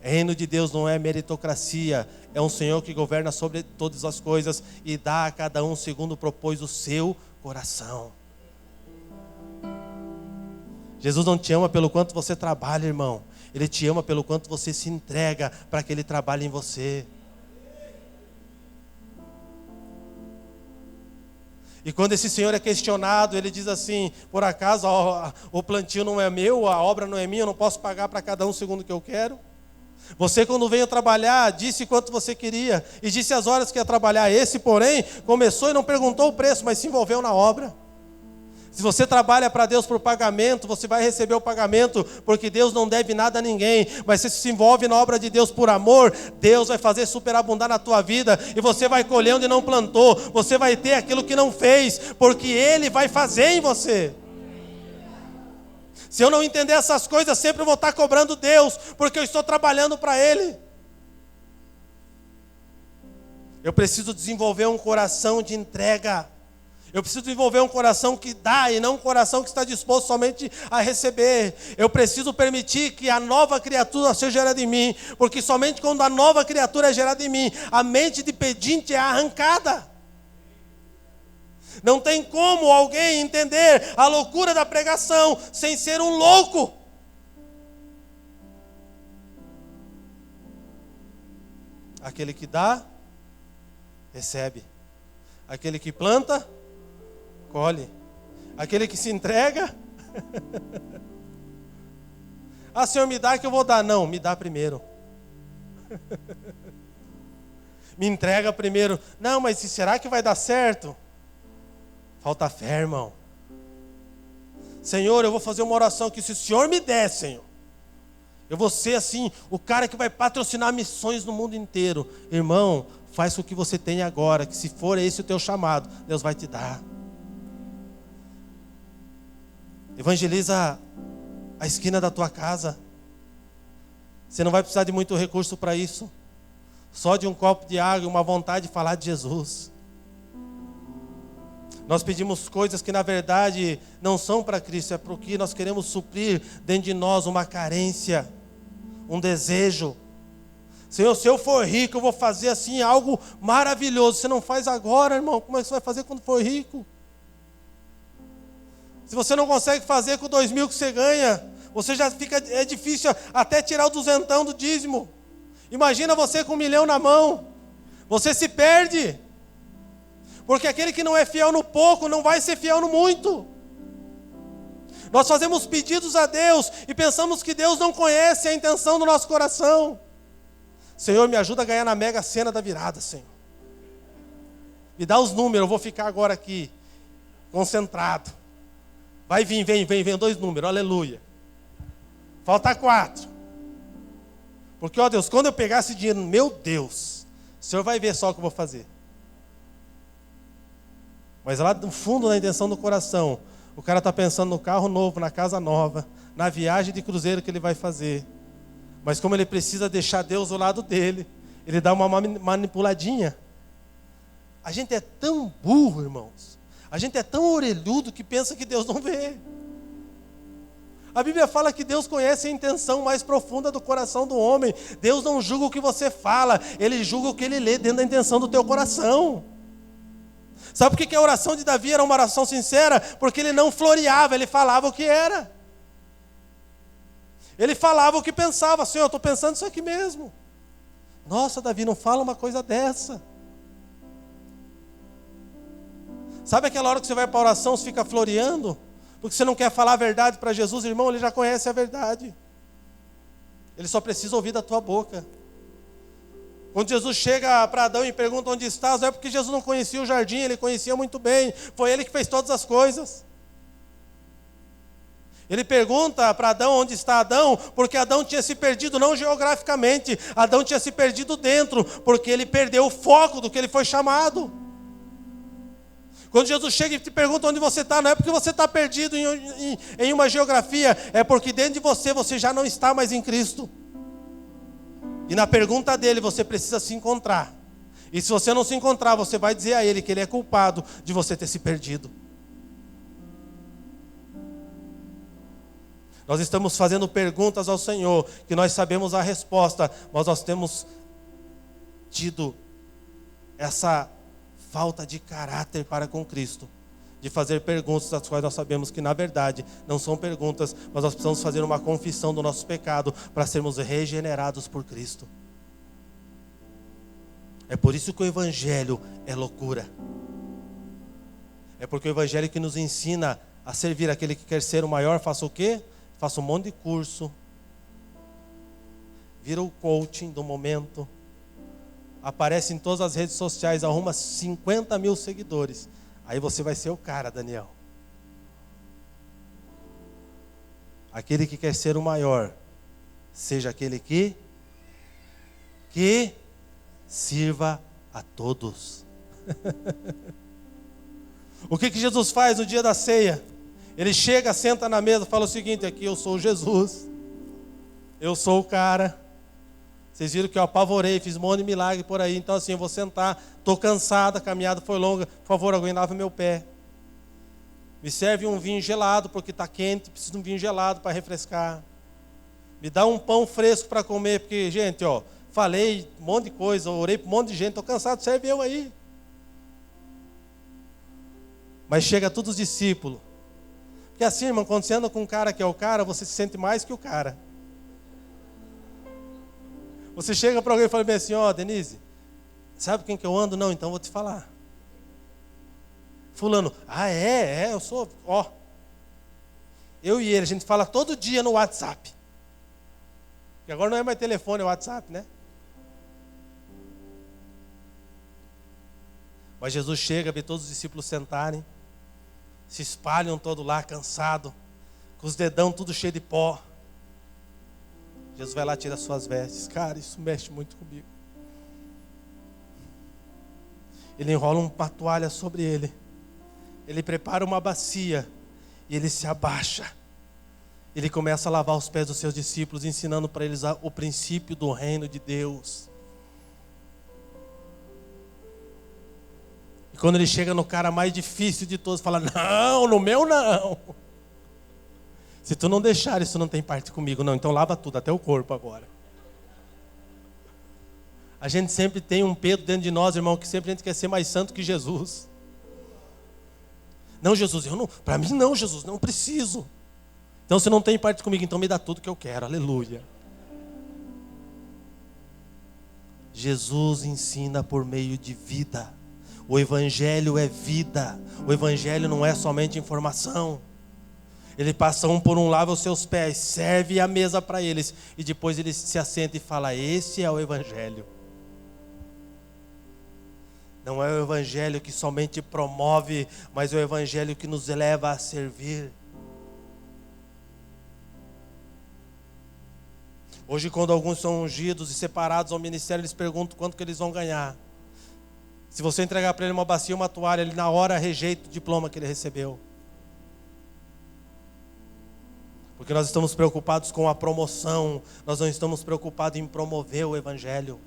S1: Reino de Deus não é meritocracia. É um Senhor que governa sobre todas as coisas e dá a cada um segundo propôs o seu coração. Jesus não te ama pelo quanto você trabalha, irmão. Ele te ama pelo quanto você se entrega para que Ele trabalhe em você. E quando esse Senhor é questionado, Ele diz assim, por acaso o plantio não é meu, a obra não é minha, eu não posso pagar para cada um segundo o que eu quero? Você, quando veio trabalhar, disse quanto você queria e disse as horas que ia trabalhar. Esse, porém, começou e não perguntou o preço, mas se envolveu na obra. Se você trabalha para Deus por pagamento, você vai receber o pagamento, porque Deus não deve nada a ninguém. Mas se você se envolve na obra de Deus por amor, Deus vai fazer superabundar na tua vida, e você vai colher onde não plantou, você vai ter aquilo que não fez, porque Ele vai fazer em você. Se eu não entender essas coisas, sempre eu vou estar cobrando Deus, porque eu estou trabalhando para Ele. Eu preciso desenvolver um coração de entrega. Eu preciso desenvolver um coração que dá e não um coração que está disposto somente a receber. Eu preciso permitir que a nova criatura seja gerada em mim, porque somente quando a nova criatura é gerada em mim, a mente de pedinte é arrancada. Não tem como alguém entender a loucura da pregação sem ser um louco. Aquele que dá, recebe. Aquele que planta, colhe. Aquele que se entrega. Ah, Senhor, me dá que eu vou dar. Não, me dá primeiro. Me entrega primeiro. Não, mas será que vai dar certo? Falta fé, irmão. Senhor, eu vou fazer uma oração aqui. Se o Senhor me der, Senhor, eu vou ser assim, o cara que vai patrocinar missões no mundo inteiro. Irmão, faz o que você tem agora, que se for esse o teu chamado, Deus vai te dar. Evangeliza a esquina da tua casa. Você não vai precisar de muito recurso para isso. Só de um copo de água e uma vontade de falar de Jesus. Nós pedimos coisas que na verdade não são para Cristo, é porque nós queremos suprir dentro de nós uma carência, um desejo. Senhor, se eu for rico, eu vou fazer assim algo maravilhoso. Você não faz agora, irmão, como é que você vai fazer quando for rico? Se você não consegue fazer com 2.000 que você ganha, você já fica, é difícil até tirar o 200 do dízimo. Imagina você com 1 milhão na mão, você se perde. Porque aquele que não é fiel no pouco, não vai ser fiel no muito. Nós fazemos pedidos a Deus e pensamos que Deus não conhece a intenção do nosso coração. Senhor, me ajuda a ganhar na Mega Sena da virada, Senhor. Me dá os números, eu vou ficar agora aqui, concentrado. Vai vir, vem 2 números, aleluia. Falta 4. Porque, ó Deus, quando eu pegar esse dinheiro, meu Deus, o Senhor vai ver só o que eu vou fazer. Mas lá no fundo, na intenção do coração, o cara está pensando no carro novo, na casa nova, na viagem de cruzeiro que ele vai fazer. Mas como ele precisa deixar Deus ao lado dele, ele dá uma manipuladinha. A gente é tão burro, irmãos. A gente é tão orelhudo que pensa que Deus não vê. A Bíblia fala que Deus conhece a intenção mais profunda do coração do homem. Deus não julga o que você fala, Ele julga o que Ele lê dentro da intenção do teu coração. Sabe por que a oração de Davi era uma oração sincera? Porque ele não floreava, ele falava o que era. Ele falava o que pensava. Senhor, eu estou pensando isso aqui mesmo. Nossa, Davi, não fala uma coisa dessa. Sabe aquela hora que você vai para a oração, você fica floreando? Porque você não quer falar a verdade para Jesus, irmão, ele já conhece a verdade. Ele só precisa ouvir da tua boca. Quando Jesus chega para Adão e pergunta onde estás, não é porque Jesus não conhecia o jardim, ele conhecia muito bem. Foi ele que fez todas as coisas. Ele pergunta para Adão onde está Adão, porque Adão tinha se perdido não geograficamente, Adão tinha se perdido dentro, porque ele perdeu o foco do que ele foi chamado. Quando Jesus chega e te pergunta onde você está, não é porque você está perdido em uma geografia, é porque dentro de você já não está mais em Cristo. E na pergunta dele você precisa se encontrar. E se você não se encontrar, você vai dizer a ele que ele é culpado de você ter se perdido. Nós estamos fazendo perguntas ao Senhor, que nós sabemos a resposta, mas nós temos tido essa falta de caráter para com Cristo, de fazer perguntas das quais nós sabemos que na verdade não são perguntas, mas nós precisamos fazer uma confissão do nosso pecado para sermos regenerados por Cristo. É por isso que o Evangelho é loucura. É porque o Evangelho que nos ensina a servir aquele que quer ser o maior, faça o quê? Faça um monte de curso, vira o coaching do momento, aparece em todas as redes sociais, arruma 50 mil seguidores. Aí você vai ser o cara, Daniel. Aquele que quer ser o maior, seja aquele que sirva a todos. O que Jesus faz no dia da ceia? Ele chega, senta na mesa, fala o seguinte: aqui eu sou Jesus, eu sou o cara. Vocês viram que eu apavorei, fiz um monte de milagre por aí. Então assim, eu vou sentar, estou cansado, a caminhada foi longa. Por favor, alguém lava meu pé. Me serve um vinho gelado, porque está quente, preciso de um vinho gelado para refrescar. Me dá um pão fresco para comer, porque, gente, falei um monte de coisa, orei para um monte de gente, estou cansado, serve eu aí. Mas chega todos os discípulos. Porque assim, irmão, quando você anda com um cara que é o cara, você se sente mais que o cara. Você chega para alguém e fala bem assim: Denise, sabe quem que eu ando? Não, então vou te falar. Fulano, eu sou, eu e ele, a gente fala todo dia no WhatsApp. Que agora não é mais telefone, é WhatsApp, né? Mas Jesus chega, vê todos os discípulos sentarem, se espalham todo lá, cansado, com os dedão tudo cheio de pó. Jesus vai lá, tira as suas vestes. Cara, isso mexe muito comigo. Ele enrola uma toalha sobre ele. Ele prepara uma bacia e ele se abaixa. Ele começa a lavar os pés dos seus discípulos, ensinando para eles o princípio do reino de Deus. E quando ele chega no cara mais difícil de todos, fala: não, no meu não. Se tu não deixar, isso não tem parte comigo. Não, então lava tudo, até o corpo agora. A gente sempre tem um Pedro dentro de nós, irmão, que sempre a gente quer ser mais santo que Jesus. Não, Jesus, para mim não, Jesus, não preciso. Então se não tem parte comigo, então me dá tudo que eu quero, aleluia. Jesus ensina por meio de vida. O Evangelho é vida. O Evangelho não é somente informação. Ele passa por um, lava os seus pés, serve a mesa para eles, e depois ele se assenta e fala: esse é o Evangelho. Não é o Evangelho que somente promove, mas é o Evangelho que nos leva a servir. Hoje, quando alguns são ungidos e separados ao ministério, eles perguntam quanto que eles vão ganhar. Se você entregar para ele uma bacia, uma toalha, ele na hora rejeita o diploma que ele recebeu. Porque nós estamos preocupados com a promoção, nós não estamos preocupados em promover o Evangelho.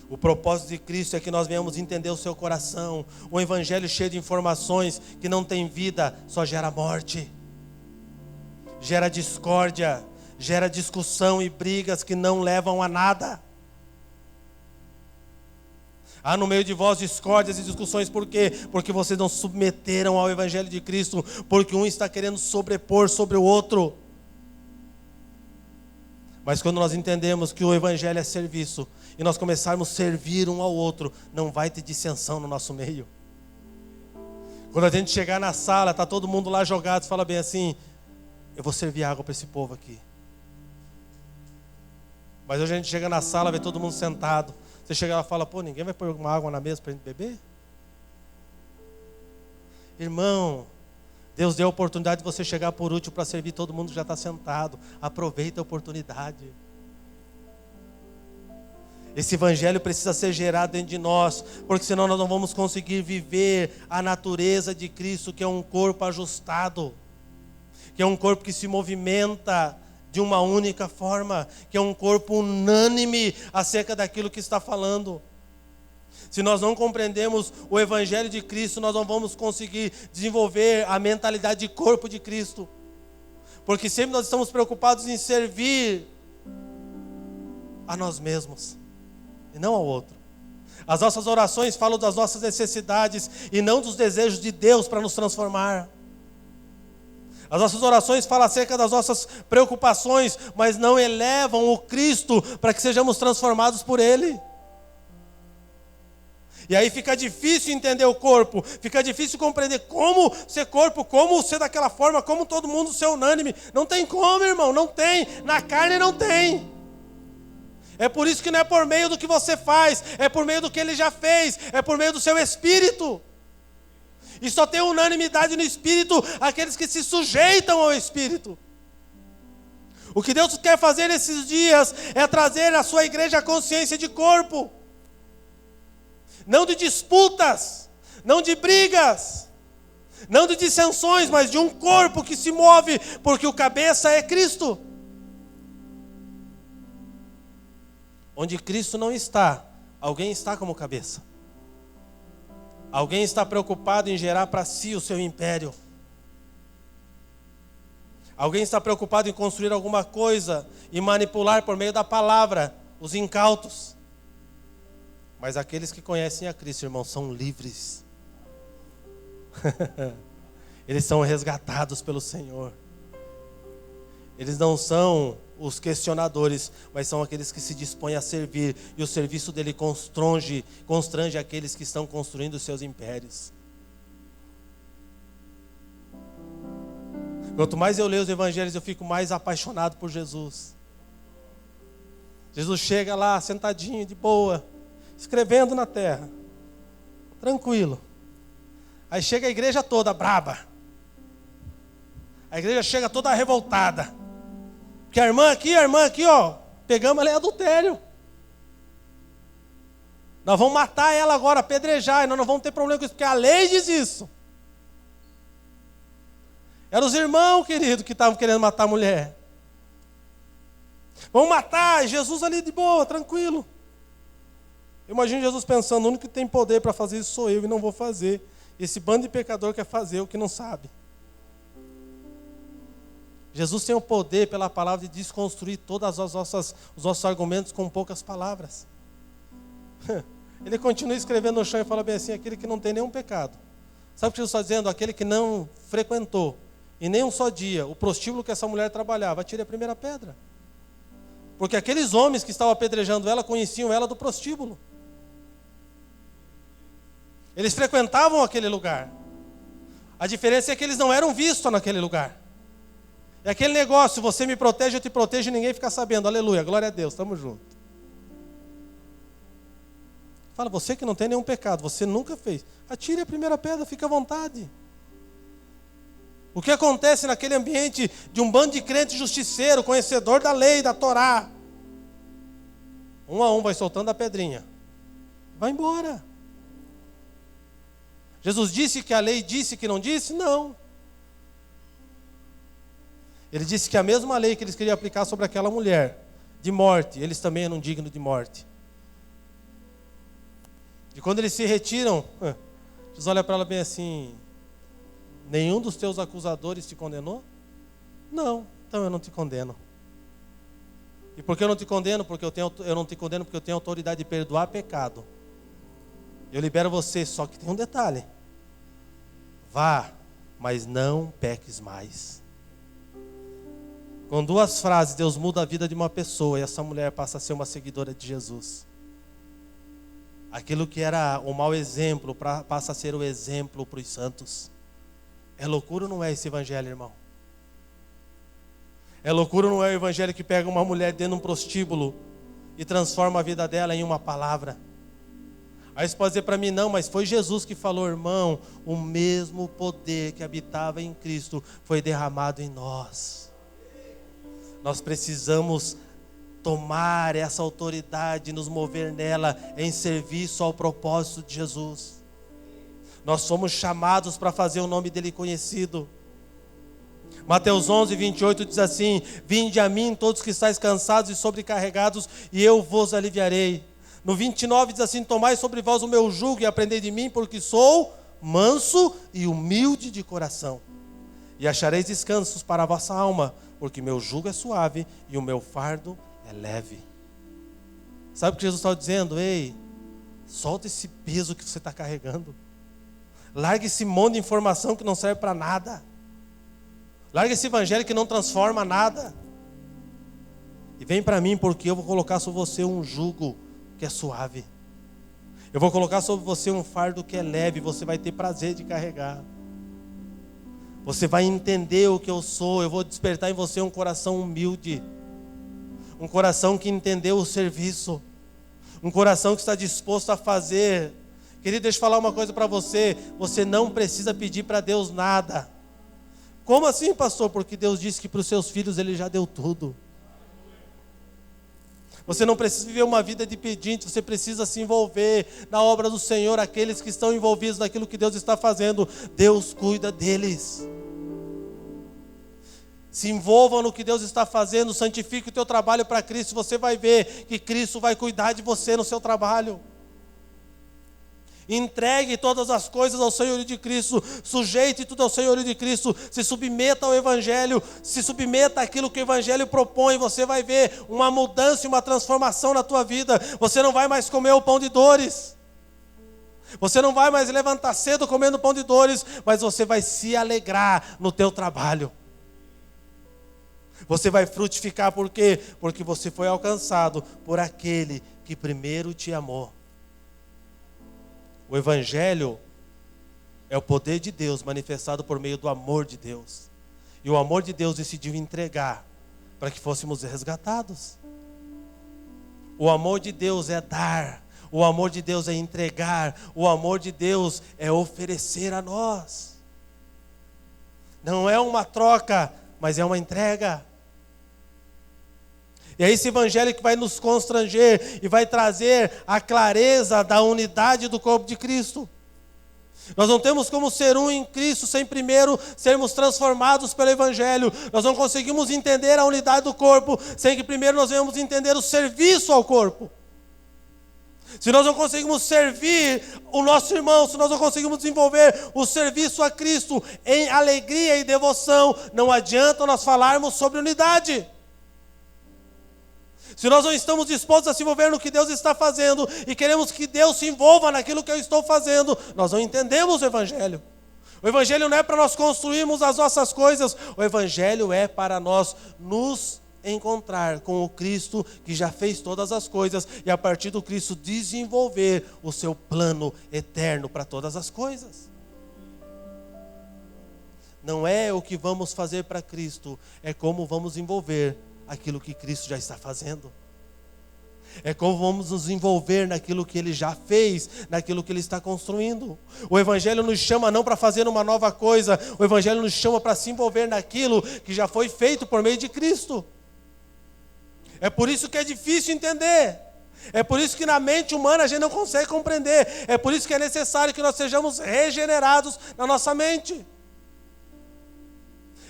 S1: O propósito de Cristo é que nós venhamos entender o seu coração. Um Evangelho cheio de informações que não tem vida, só gera morte, gera discórdia, gera discussão e brigas que não levam a nada. Há no meio de vós discórdias e discussões, por quê? Porque vocês não submeteram ao Evangelho de Cristo, porque um está querendo sobrepor sobre o outro. Mas quando nós entendemos que o Evangelho é serviço, e nós começarmos a servir um ao outro, não vai ter dissensão no nosso meio. Quando a gente chegar na sala, está todo mundo lá jogado, fala bem assim: eu vou servir água para esse povo aqui. Mas hoje a gente chega na sala, vê todo mundo sentado. Você chega lá e fala: pô, ninguém vai pôr uma água na mesa para a gente beber? Irmão, Deus deu a oportunidade de você chegar por último para servir todo mundo que já está sentado. Aproveita a oportunidade. Esse evangelho precisa ser gerado dentro de nós, porque senão nós não vamos conseguir viver a natureza de Cristo, que é um corpo ajustado, que é um corpo que se movimenta de uma única forma, que é um corpo unânime acerca daquilo que está falando. Se nós não compreendemos o evangelho de Cristo, nós não vamos conseguir desenvolver a mentalidade de corpo de Cristo, porque sempre nós estamos preocupados em servir a nós mesmos e não ao outro. As nossas orações falam das nossas necessidades e não dos desejos de Deus para nos transformar. As nossas orações falam acerca das nossas preocupações, mas não elevam o Cristo para que sejamos transformados por Ele. E aí fica difícil entender o corpo, fica difícil compreender como ser corpo, como ser daquela forma, como todo mundo ser unânime. Não tem como, irmão, não tem. Na carne não tem. É por isso que não é por meio do que você faz, é por meio do que Ele já fez, é por meio do seu Espírito. E só tem unanimidade no Espírito aqueles que se sujeitam ao Espírito. O que Deus quer fazer nesses dias é trazer à sua igreja a consciência de corpo. Não de disputas, não de brigas, não de dissensões, mas de um corpo que se move, porque o cabeça é Cristo. Onde Cristo não está, alguém está como cabeça. Alguém está preocupado em gerar para si o seu império. Alguém está preocupado em construir alguma coisa e manipular por meio da palavra os incautos. Mas aqueles que conhecem a Cristo, irmão, são livres. Eles são resgatados pelo Senhor. Eles não são os questionadores, mas são aqueles que se dispõem a servir. E o serviço dele constrange aqueles que estão construindo os seus impérios. Quanto mais eu leio os evangelhos, eu fico mais apaixonado por Jesus. Jesus chega lá, sentadinho, de boa, escrevendo na terra, tranquilo. Aí chega a igreja toda braba. A igreja chega toda revoltada. Porque a irmã aqui, ó, pegamos ela em adultério. Nós vamos matar ela agora, apedrejar, e nós não vamos ter problema com isso, porque a lei diz isso. Eram os irmãos, querido, que estavam querendo matar a mulher. Vamos matar, Jesus ali de boa, tranquilo. Eu imagino Jesus pensando: o único que tem poder para fazer isso sou eu, e não vou fazer. Esse bando de pecador quer fazer o que não sabe. Jesus tem o poder pela palavra de desconstruir todos os nossos argumentos com poucas palavras. Ele continua escrevendo no chão e fala bem assim: aquele que não tem nenhum pecado. Sabe o que Jesus está dizendo? Aquele que não frequentou em nem um só dia o prostíbulo que essa mulher trabalhava, atire a primeira pedra. Porque aqueles homens que estavam apedrejando ela conheciam ela do prostíbulo. Eles frequentavam aquele lugar. A diferença é que eles não eram vistos naquele lugar. É aquele negócio: você me protege, eu te protejo, e ninguém fica sabendo. Aleluia, glória a Deus, estamos juntos. Fala: você que não tem nenhum pecado, você nunca fez, atire a primeira pedra, fica à vontade. O que acontece naquele ambiente de um bando de crente justiceiro, conhecedor da lei, da Torá? Um a um vai soltando a pedrinha, vai embora. Jesus disse que a lei disse que não disse? Não. Ele disse que a mesma lei que eles queriam aplicar sobre aquela mulher, de morte, eles também eram dignos de morte. E quando eles se retiram, Jesus olha para ela bem assim: nenhum dos teus acusadores te condenou? Não, então eu não te condeno. E por que eu não te condeno? Porque eu não te condeno porque eu tenho autoridade de perdoar pecado. Eu libero você, só que tem um detalhe: vá, mas não peques mais. Com 2 frases, Deus muda a vida de uma pessoa e essa mulher passa a ser uma seguidora de Jesus. Aquilo que era o mau exemplo passa a ser o exemplo para os santos. É loucura ou não é esse evangelho, irmão? É loucura ou não é o evangelho que pega uma mulher dentro de um prostíbulo e transforma a vida dela em uma palavra? Aí você pode dizer para mim, não, mas foi Jesus que falou, irmão, o mesmo poder que habitava em Cristo foi derramado em nós. Nós precisamos tomar essa autoridade, nos mover nela em serviço ao propósito de Jesus. Nós somos chamados para fazer o nome dele conhecido. Mateus 11, 28 diz assim: vinde a mim todos que estáis cansados e sobrecarregados, e eu vos aliviarei. No 29 diz assim: tomai sobre vós o meu jugo e aprendei de mim, porque sou manso e humilde de coração, e achareis descansos para a vossa alma, porque meu jugo é suave e o meu fardo é leve. Sabe o que Jesus está dizendo? Ei, solta esse peso que você está carregando. Larga esse monte de informação que não serve para nada. Larga esse evangelho que não transforma nada. E vem para mim, porque eu vou colocar sobre você um jugo que é suave. Eu vou colocar sobre você um fardo que é leve. Você vai ter prazer de carregar. Você vai entender o que eu sou. Eu vou despertar em você um coração humilde. Um coração que entendeu o serviço. Um coração que está disposto a fazer. Querido, deixa eu falar uma coisa para você. Você não precisa pedir para Deus nada. Como assim, pastor? Porque Deus disse que para os seus filhos Ele já deu tudo. Você não precisa viver uma vida de pedinte. Você precisa se envolver na obra do Senhor. Aqueles que estão envolvidos naquilo que Deus está fazendo, Deus cuida deles. Se envolva no que Deus está fazendo. Santifique o teu trabalho para Cristo. Você vai ver que Cristo vai cuidar de você no seu trabalho. Entregue todas as coisas ao Senhorio de Cristo. Sujeite tudo ao Senhorio de Cristo. Se submeta ao Evangelho. Se submeta àquilo que o Evangelho propõe. Você vai ver uma mudança e uma transformação na tua vida. Você não vai mais comer o pão de dores. Você não vai mais levantar cedo comendo pão de dores. Mas você vai se alegrar no teu trabalho. Você vai frutificar. Por quê? Porque você foi alcançado por aquele que primeiro te amou. O Evangelho é o poder de Deus manifestado por meio do amor de Deus. E o amor de Deus decidiu entregar para que fôssemos resgatados. O amor de Deus é dar. O amor de Deus é entregar. O amor de Deus é oferecer a nós. Não é uma troca, mas é uma entrega. E é esse evangelho que vai nos constranger e vai trazer a clareza da unidade do corpo de Cristo. Nós não temos como ser um em Cristo sem primeiro sermos transformados pelo evangelho. Nós não conseguimos entender a unidade do corpo sem que primeiro nós venhamos entender o serviço ao corpo. Se nós não conseguimos servir o nosso irmão, se nós não conseguimos desenvolver o serviço a Cristo em alegria e devoção, não adianta nós falarmos sobre unidade. Se nós não estamos dispostos a se envolver no que Deus está fazendo e queremos que Deus se envolva naquilo que eu estou fazendo, nós não entendemos o Evangelho. O Evangelho não é para nós construirmos as nossas coisas, o Evangelho é para nós nos encontrar com o Cristo que já fez todas as coisas e a partir do Cristo desenvolver o seu plano eterno para todas as coisas. Não é o que vamos fazer para Cristo, é como vamos envolver aquilo que Cristo já está fazendo. É como vamos nos envolver naquilo que Ele já fez, naquilo que Ele está construindo. O Evangelho nos chama não para fazer uma nova coisa, o Evangelho nos chama para se envolver naquilo que já foi feito por meio de Cristo. É por isso que é difícil entender. É por isso que na mente humana a gente não consegue compreender. É por isso que é necessário que nós sejamos regenerados na nossa mente.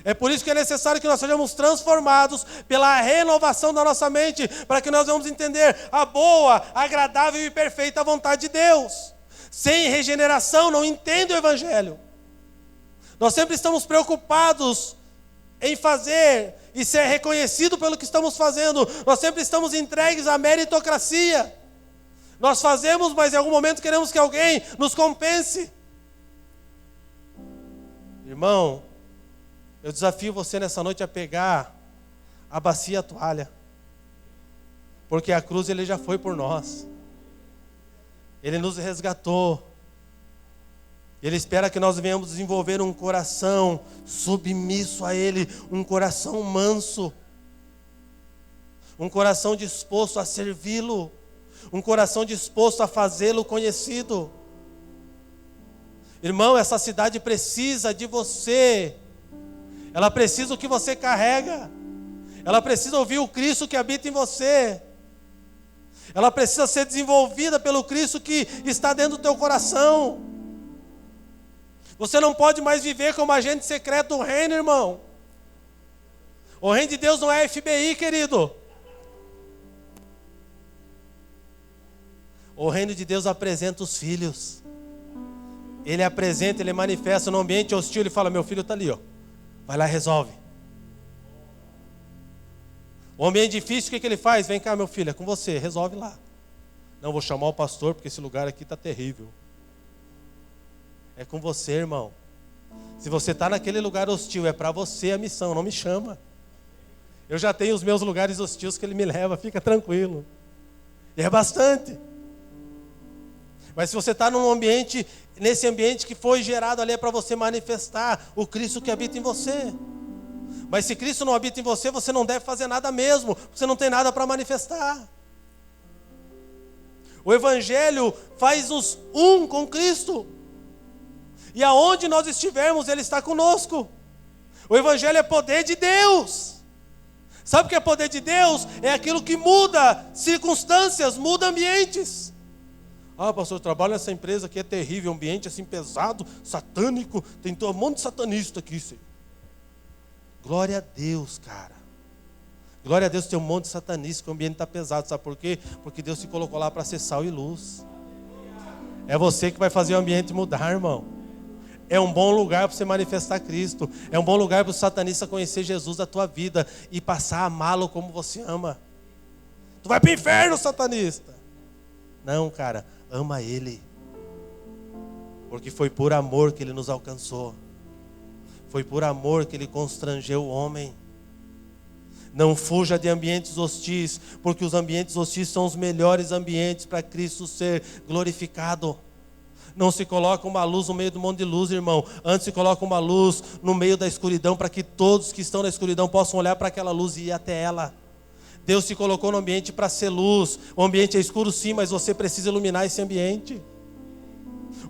S1: É por isso que é necessário que nós sejamos transformados pela renovação da nossa mente, para que nós vamos entender a boa, agradável e perfeita vontade de Deus. Sem regeneração não entende o Evangelho. Nós sempre estamos preocupados em fazer e ser reconhecido pelo que estamos fazendo. Nós sempre estamos entregues à meritocracia. Nós fazemos, mas em algum momento queremos que alguém nos compense. Irmão, eu desafio você nessa noite a pegar a bacia e a toalha. Porque a cruz Ele já foi por nós. Ele nos resgatou. Ele espera que nós venhamos desenvolver um coração submisso a Ele, um coração manso, um coração disposto a servi-lo, um coração disposto a fazê-lo conhecido. Irmão, essa cidade precisa de você. Ela precisa do que você carrega. Ela precisa ouvir o Cristo que habita em você. Ela precisa ser desenvolvida pelo Cristo que está dentro do teu coração. Você não pode mais viver como agente secreto do reino, irmão. O reino de Deus não é FBI, querido. O reino de Deus apresenta os filhos. Ele apresenta, ele manifesta no ambiente hostil. Ele fala, meu filho está ali, ó. Vai lá e resolve. O ambiente difícil, o que ele faz? Vem cá, meu filho, é com você, resolve lá. Não, vou chamar o pastor, porque esse lugar aqui está terrível. É com você, irmão. Se você está naquele lugar hostil, é para você a missão, não me chama. Eu já tenho os meus lugares hostis que ele me leva, fica tranquilo. E é bastante. Mas se você está num ambiente, nesse ambiente que foi gerado ali, é para você manifestar o Cristo que habita em você. Mas se Cristo não habita em você, você não deve fazer nada mesmo, você não tem nada para manifestar. O Evangelho faz-nos um com Cristo. E aonde nós estivermos, Ele está conosco. O Evangelho é poder de Deus. Sabe o que é poder de Deus? É aquilo que muda circunstâncias, muda ambientes. Ah, pastor, eu trabalho nessa empresa que é terrível, ambiente assim pesado, satânico, tem um monte de satanista aqui, Senhor. Glória a Deus, cara. Glória a Deus, tem um monte de satanista, que o ambiente está pesado, sabe por quê? Porque Deus te colocou lá para ser sal e luz. É você que vai fazer o ambiente mudar, irmão. É um bom lugar para você manifestar Cristo. É um bom lugar para o satanista conhecer Jesus da tua vida e passar a amá-lo como você ama. Tu vai para o inferno, satanista. Não, cara, ama Ele. Porque foi por amor que Ele nos alcançou. Foi por amor que Ele constrangeu o homem. Não fuja de ambientes hostis, porque os ambientes hostis são os melhores ambientes para Cristo ser glorificado. Não se coloca uma luz no meio do monte de luz, irmão. Antes se coloca uma luz no meio da escuridão, para que todos que estão na escuridão possam olhar para aquela luz e ir até ela. Deus te colocou no ambiente para ser luz. O ambiente é escuro sim, mas você precisa iluminar esse ambiente.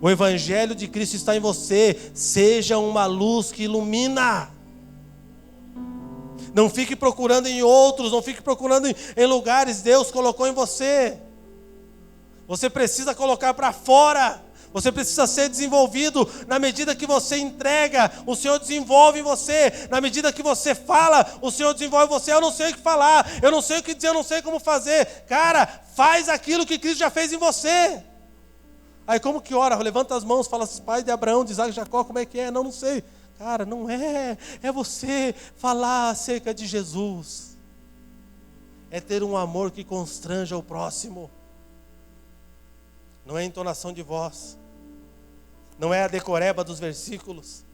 S1: O Evangelho de Cristo está em você. Seja uma luz que ilumina. Não fique procurando em outros, não fique procurando em lugares. Deus colocou em você. Você precisa colocar para fora. Você precisa ser desenvolvido. Na medida que você entrega, o Senhor desenvolve em você. Na medida que você fala, o Senhor desenvolve em você. Eu não sei o que falar, eu não sei o que dizer, eu não sei como fazer. Cara, faz aquilo que Cristo já fez em você. Aí como que ora? Levanta as mãos, fala, pai de Abraão, de Isaac, de Jacó, como é que é? Não sei. Cara, não é. É você falar acerca de Jesus. É ter um amor que constranja o próximo. Não é entonação de voz. Não é a decoreba dos versículos.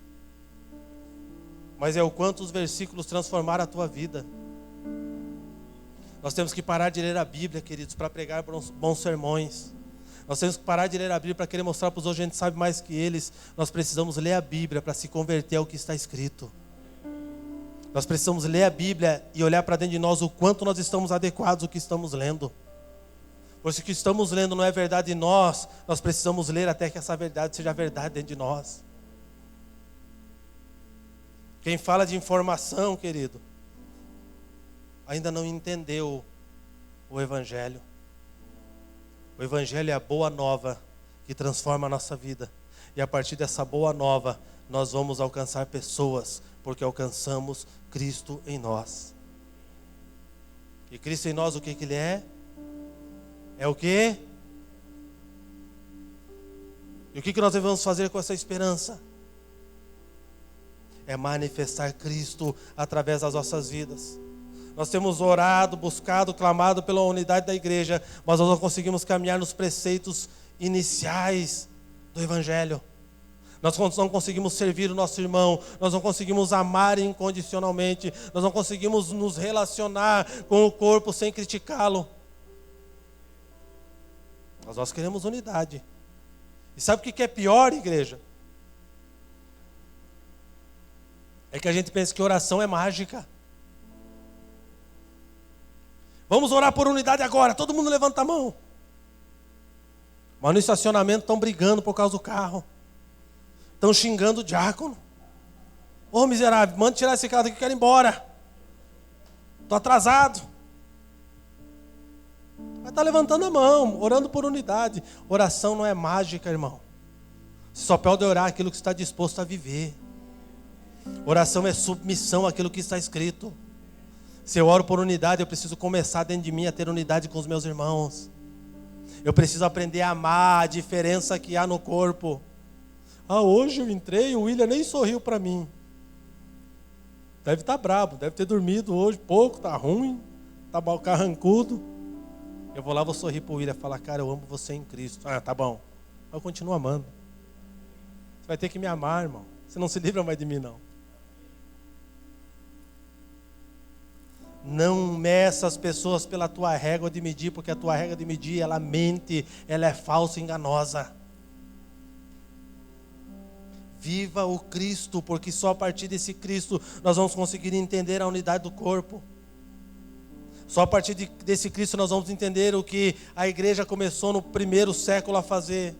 S1: Mas é o quanto os versículos transformaram a tua vida. Nós temos que parar de ler a Bíblia, queridos, para pregar bons sermões. Nós temos que parar de ler a Bíblia para querer mostrar para os outros que a gente sabe mais que eles. Nós precisamos ler a Bíblia para se converter ao que está escrito. Nós precisamos ler a Bíblia e olhar para dentro de nós o quanto nós estamos adequados ao que estamos lendo. Pois se o que estamos lendo não é verdade em nós, nós precisamos ler até que essa verdade seja verdade dentro de nós. Quem fala de informação, querido, ainda não entendeu o Evangelho. O Evangelho é a boa nova que transforma a nossa vida. E a partir dessa boa nova, nós vamos alcançar pessoas, porque alcançamos Cristo em nós. E Cristo em nós, o que Ele é? É o quê? E o que nós devemos fazer com essa esperança? É manifestar Cristo através das nossas vidas. Nós temos orado, buscado, clamado pela unidade da igreja, mas nós não conseguimos caminhar nos preceitos iniciais do Evangelho. Nós não conseguimos servir o nosso irmão, nós não conseguimos amar incondicionalmente, nós não conseguimos nos relacionar com o corpo sem criticá-lo. Mas nós queremos unidade. E sabe o que é pior, igreja? É que a gente pensa que oração é mágica. Vamos orar por unidade agora, todo mundo levanta a mão. Mas no estacionamento estão brigando por causa do carro. Estão xingando o diácono. Ô miserável, manda tirar esse carro daqui que eu quero ir embora. Estou atrasado. Mas está levantando a mão, orando por unidade. Oração não é mágica, irmão. Você só pode orar aquilo que está disposto a viver. Oração é submissão àquilo que está escrito. Se eu oro por unidade, eu preciso começar dentro de mim a ter unidade com os meus irmãos. Eu preciso aprender a amar a diferença que há no corpo. Hoje eu entrei, o William nem sorriu para mim. Deve estar brabo, deve ter dormido hoje pouco, está ruim, está carrancudo. Eu vou lá, vou sorrir para o William e falar, cara, eu amo você em Cristo. Tá bom. Eu continuo amando. Você vai ter que me amar, irmão. Você não se livra mais de mim, não. Não meça as pessoas pela tua régua de medir, porque a tua régua de medir, ela mente, ela é falsa e enganosa. Viva o Cristo, porque só a partir desse Cristo nós vamos conseguir entender a unidade do corpo. Só a partir desse Cristo nós vamos entender o que a igreja começou no primeiro século a fazer.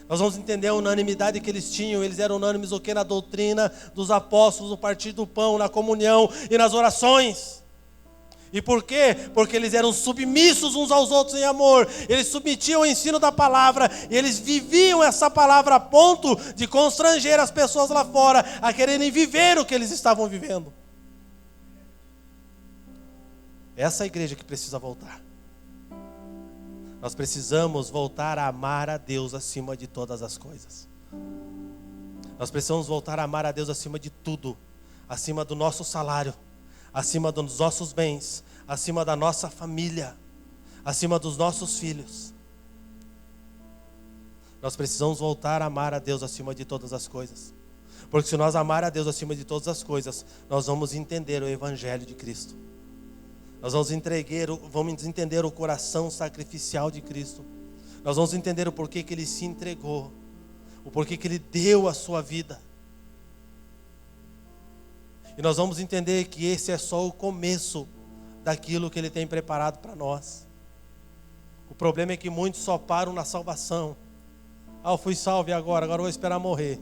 S1: Nós vamos entender a unanimidade que eles tinham. Eles eram unânimes o que? Na doutrina dos apóstolos, no partir do pão, na comunhão e nas orações. E por quê? Porque eles eram submissos uns aos outros em amor. Eles submetiam ao ensino da palavra. E eles viviam essa palavra a ponto de constranger as pessoas lá fora a quererem viver o que eles estavam vivendo. Essa é a igreja que precisa voltar. Nós precisamos voltar a amar a Deus acima de todas as coisas. Nós precisamos voltar a amar a Deus acima de tudo. Acima do nosso salário, acima dos nossos bens, acima da nossa família, acima dos nossos filhos. Nós precisamos voltar a amar a Deus acima de todas as coisas. Porque se nós amar a Deus acima de todas as coisas, nós vamos entender o Evangelho de Cristo. Nós vamos entender o coração sacrificial de Cristo. Nós vamos entender o porquê que Ele se entregou, o porquê que Ele deu a sua vida. E nós vamos entender que esse é só o começo daquilo que Ele tem preparado para nós. O problema é que muitos só param na salvação. Eu fui salvo e agora eu vou esperar morrer.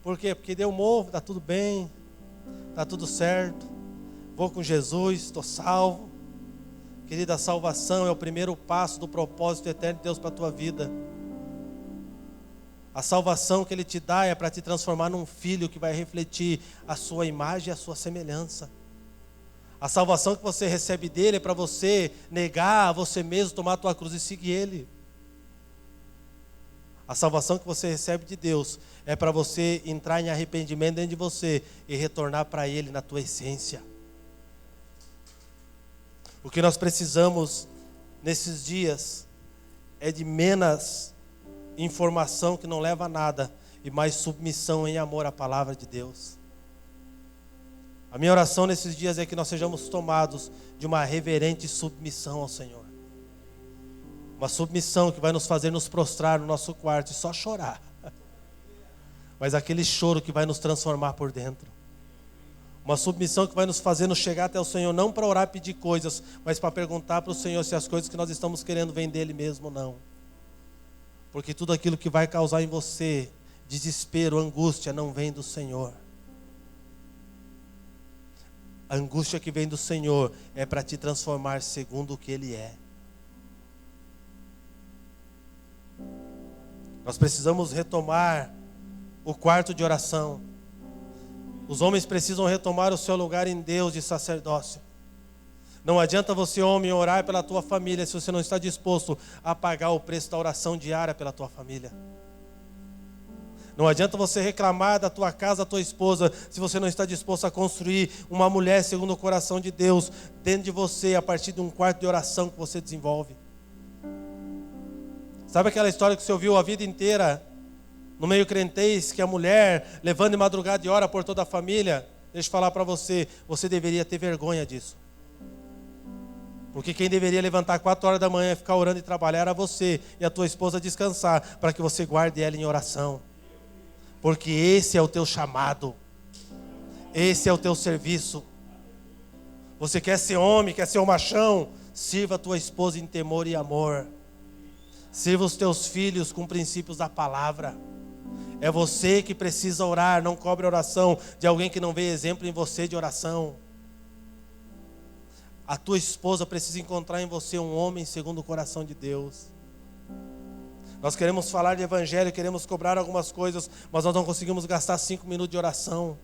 S1: Por quê? Porque deu morro, está tudo bem, está tudo certo. Vou com Jesus, estou salvo. Querida, a salvação é o primeiro passo do propósito eterno de Deus para a tua vida. A salvação que Ele te dá é para te transformar num filho que vai refletir a sua imagem e a sua semelhança. A salvação que você recebe dele é para você negar a você mesmo, tomar a tua cruz e seguir Ele. A salvação que você recebe de Deus é para você entrar em arrependimento dentro de você e retornar para Ele na tua essência. O que nós precisamos nesses dias é de menos informação que não leva a nada e mais submissão em amor à palavra de Deus. A minha oração nesses dias é que nós sejamos tomados de uma reverente submissão ao Senhor. Uma submissão que vai nos fazer nos prostrar no nosso quarto e só chorar. Mas aquele choro que vai nos transformar por dentro. Uma submissão que vai nos fazer nos chegar até o Senhor, não para orar e pedir coisas, mas para perguntar para o Senhor se as coisas que nós estamos querendo vêm dele mesmo ou não. Porque tudo aquilo que vai causar em você desespero, angústia, não vem do Senhor. A angústia que vem do Senhor é para te transformar segundo o que Ele é. Nós precisamos retomar o quarto de oração. Os homens precisam retomar o seu lugar em Deus de sacerdócio. Não adianta você, homem, orar pela tua família se você não está disposto a pagar o preço da oração diária pela tua família. Não adianta você reclamar da tua casa, da tua esposa, se você não está disposto a construir uma mulher segundo o coração de Deus dentro de você, a partir de um quarto de oração que você desenvolve. Sabe aquela história que você ouviu a vida inteira no meio crentez, que a mulher levanta de madrugada e ora por toda a família? Deixa eu falar para você, você deveria ter vergonha disso. Porque quem deveria levantar 4 horas da manhã e ficar orando e trabalhar era você e a tua esposa descansar, para que você guarde ela em oração. Porque esse é o teu chamado. Esse é o teu serviço. Você quer ser homem, quer ser um machão? Sirva a tua esposa em temor e amor. Sirva os teus filhos com princípios da palavra. É você que precisa orar, não cobre a oração de alguém que não vê exemplo em você de oração. A tua esposa precisa encontrar em você um homem segundo o coração de Deus. Nós queremos falar de evangelho, queremos cobrar algumas coisas, mas nós não conseguimos gastar 5 minutos de oração.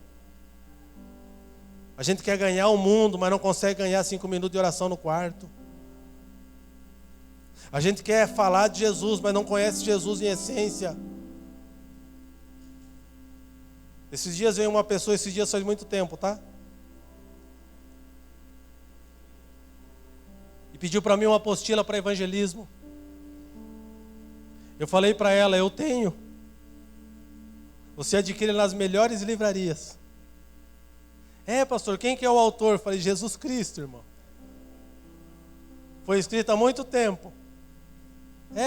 S1: A gente quer ganhar o mundo, mas não consegue ganhar 5 minutos de oração no quarto. A gente quer falar de Jesus, mas não conhece Jesus em essência. Esses dias veio uma pessoa, esses dias faz muito tempo, tá? E pediu para mim uma apostila para evangelismo. Eu falei para ela, eu tenho. Você adquire nas melhores livrarias. Pastor, quem que é o autor? Eu falei, Jesus Cristo, irmão. Foi escrito há muito tempo.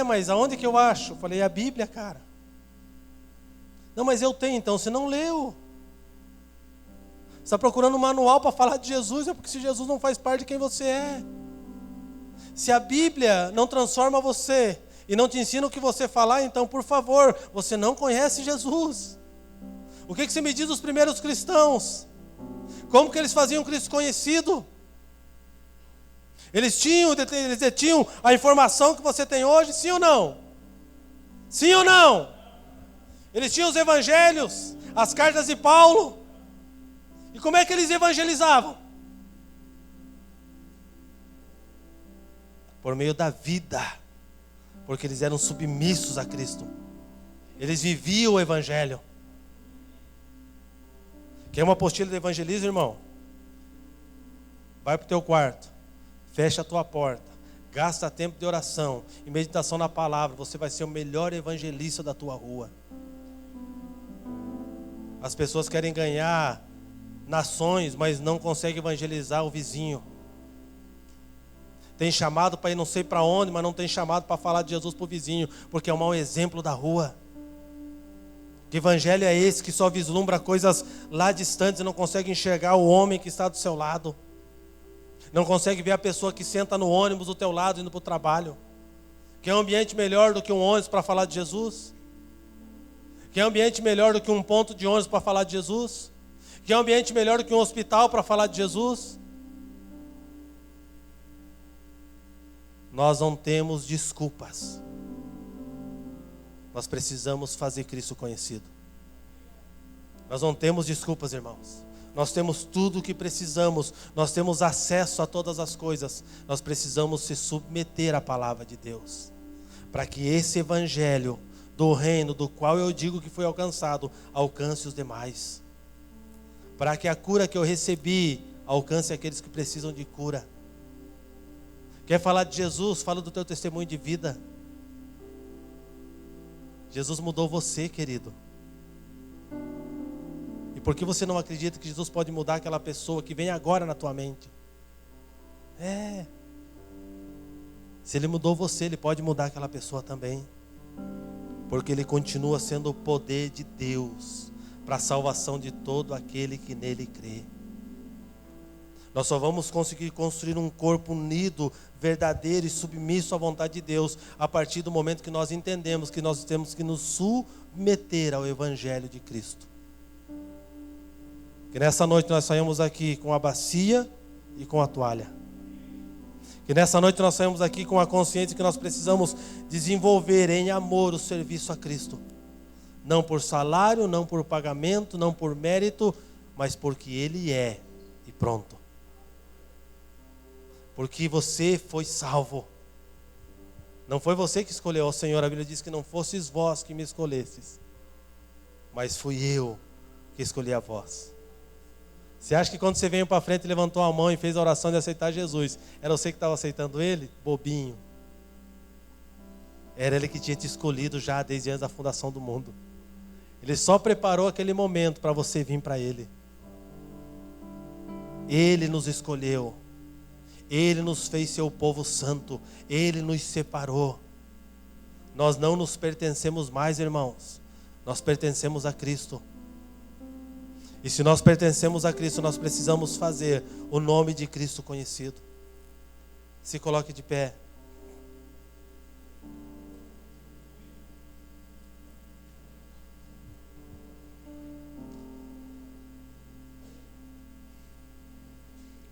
S1: Mas aonde que eu acho? Eu falei, a Bíblia, cara. Não, mas eu tenho, então você não leu. Você está procurando um manual para falar de Jesus, é porque se Jesus não faz parte de quem você é. Se a Bíblia não transforma você e não te ensina o que você falar, então, por favor, você não conhece Jesus. O que você me diz dos primeiros cristãos? Como que eles faziam Cristo conhecido? Eles detinham a informação que você tem hoje, sim ou não? Sim ou não? Eles tinham os evangelhos, as cartas de Paulo. E como é que eles evangelizavam? Por meio da vida, porque eles eram submissos a Cristo. Eles viviam o evangelho. Quer uma apostila de evangelismo, irmão? Vai para o teu quarto, fecha a tua porta, gasta tempo de oração e meditação na palavra. Você vai ser o melhor evangelista da tua rua. As pessoas querem ganhar nações, mas não conseguem evangelizar o vizinho. Tem chamado para ir não sei para onde, mas não tem chamado para falar de Jesus para o vizinho, porque é um mau exemplo da rua. Que evangelho é esse que só vislumbra coisas lá distantes e não consegue enxergar o homem que está do seu lado? Não consegue ver a pessoa que senta no ônibus do teu lado indo para o trabalho? Que é um ambiente melhor do que um ônibus para falar de Jesus? Que é um ambiente melhor do que um ponto de ônibus para falar de Jesus? Que é um ambiente melhor do que um hospital para falar de Jesus? Nós não temos desculpas. Nós precisamos fazer Cristo conhecido. Nós não temos desculpas, irmãos. Nós temos tudo o que precisamos. Nós temos acesso a todas as coisas. Nós precisamos se submeter à palavra de Deus, para que esse evangelho do reino do qual eu digo que foi alcançado alcance os demais. Para que a cura que eu recebi alcance aqueles que precisam de cura. Quer falar de Jesus? Fala do teu testemunho de vida. Jesus mudou você, querido. E por que você não acredita que Jesus pode mudar aquela pessoa que vem agora na tua mente? Se Ele mudou você, Ele pode mudar aquela pessoa também. Porque Ele continua sendo o poder de Deus para a salvação de todo aquele que nele crê. Nós só vamos conseguir construir um corpo unido, verdadeiro e submisso à vontade de Deus a partir do momento que nós entendemos que nós temos que nos submeter ao Evangelho de Cristo. Que nessa noite nós saímos aqui com a bacia e com a toalha. Que nessa noite nós saímos aqui com a consciência que nós precisamos desenvolver em amor o serviço a Cristo. Não por salário, não por pagamento, não por mérito, mas porque Ele é e pronto. Porque você foi salvo. Não foi você que escolheu o Senhor. A Bíblia diz que não fosses vós que me escolhestes, mas fui eu que escolhi a vós. Você acha que quando você veio para frente, levantou a mão e fez a oração de aceitar Jesus, era você que estava aceitando Ele? Bobinho. Era Ele que tinha te escolhido já desde antes da fundação do mundo. Ele só preparou aquele momento para você vir para Ele. Ele nos escolheu. Ele nos fez seu povo santo. Ele nos separou. Nós não nos pertencemos mais, irmãos. Nós pertencemos a Cristo. E se nós pertencemos a Cristo, nós precisamos fazer o nome de Cristo conhecido. Se coloque de pé.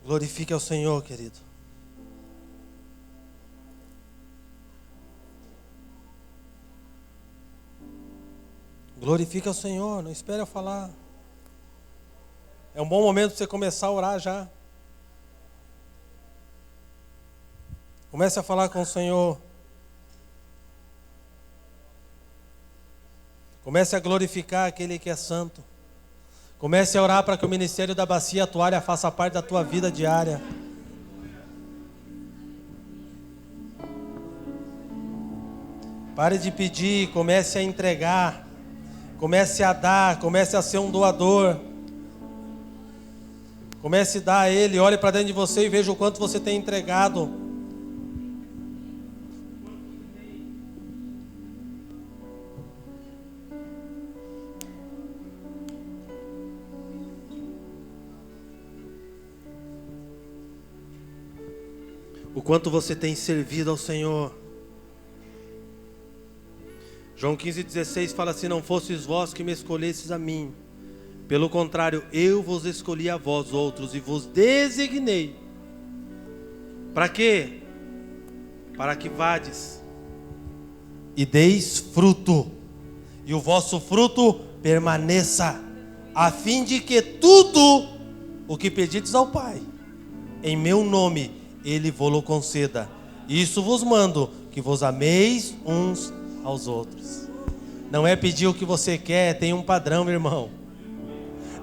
S1: Glorifique ao Senhor, querido. Glorifique ao Senhor, não espere eu falar. É um bom momento para você começar a orar já. Comece a falar com o Senhor. Comece a glorificar aquele que é santo. Comece a orar para que o ministério da bacia e toalha faça parte da tua vida diária. Pare de pedir, comece a entregar. Comece a dar, comece a ser um doador. Comece a dar a Ele, olhe para dentro de você e veja o quanto você tem entregado. O quanto você tem servido ao Senhor. João 15,16 fala assim: não fosseis vós que me escolhesses a mim, pelo contrário, eu vos escolhi a vós outros e vos designei. Para quê? Para que vades e deis fruto, e o vosso fruto permaneça, a fim de que tudo o que pedides ao Pai, em meu nome, Ele vos conceda. Isso vos mando, que vos ameis uns aos outros. Não é pedir o que você quer, tem um padrão, meu irmão.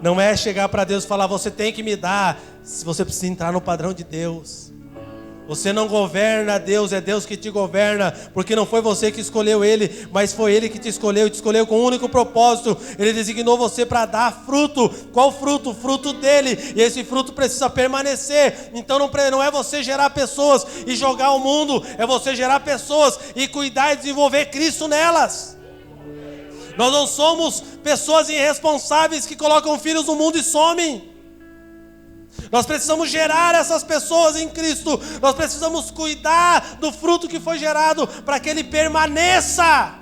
S1: Não é chegar para Deus e falar, você tem que me dar. Se você precisa entrar no padrão de Deus. Você não governa Deus, é Deus que te governa, porque não foi você que escolheu Ele, mas foi Ele que te escolheu, e te escolheu com um único propósito. Ele designou você para dar fruto. Qual fruto? O fruto dele, e esse fruto precisa permanecer. Então não é você gerar pessoas e jogar o mundo, é você gerar pessoas e cuidar e desenvolver Cristo nelas. Nós não somos pessoas irresponsáveis que colocam filhos no mundo e somem. Nós precisamos gerar essas pessoas em Cristo. Nós precisamos cuidar do fruto que foi gerado para que ele permaneça.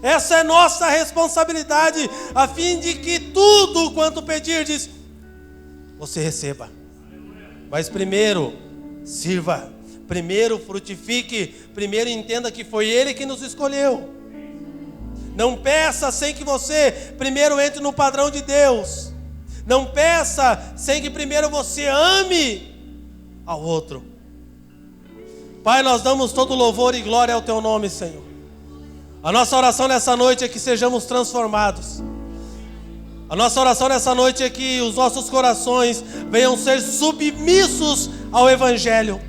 S1: Essa é nossa responsabilidade, a fim de que tudo quanto pedirdes, você receba. Mas primeiro, sirva. Primeiro, frutifique. Primeiro, entenda que foi Ele que nos escolheu. Não peça sem que você primeiro entre no padrão de Deus. Não peça sem que primeiro você ame ao outro. Pai, nós damos todo louvor e glória ao Teu nome, Senhor. A nossa oração nessa noite é que sejamos transformados. A nossa oração nessa noite é que os nossos corações venham ser submissos ao Evangelho.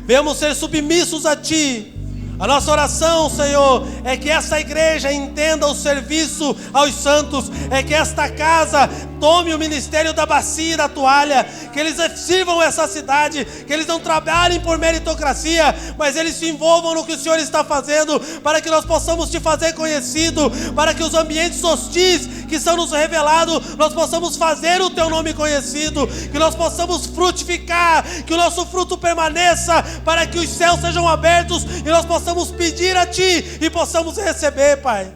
S1: Venhamos ser submissos a Ti. A nossa oração, Senhor, é que essa igreja entenda o serviço aos santos, é que esta casa tome o ministério da bacia e da toalha, que eles sirvam essa cidade, que eles não trabalhem por meritocracia, mas eles se envolvam no que o Senhor está fazendo, para que nós possamos Te fazer conhecido, para que os ambientes hostis que são nos revelados, nós possamos fazer o Teu nome conhecido, que nós possamos frutificar, que o nosso fruto permaneça, para que os céus sejam abertos e nós possamos pedir a Ti e possamos receber, Pai,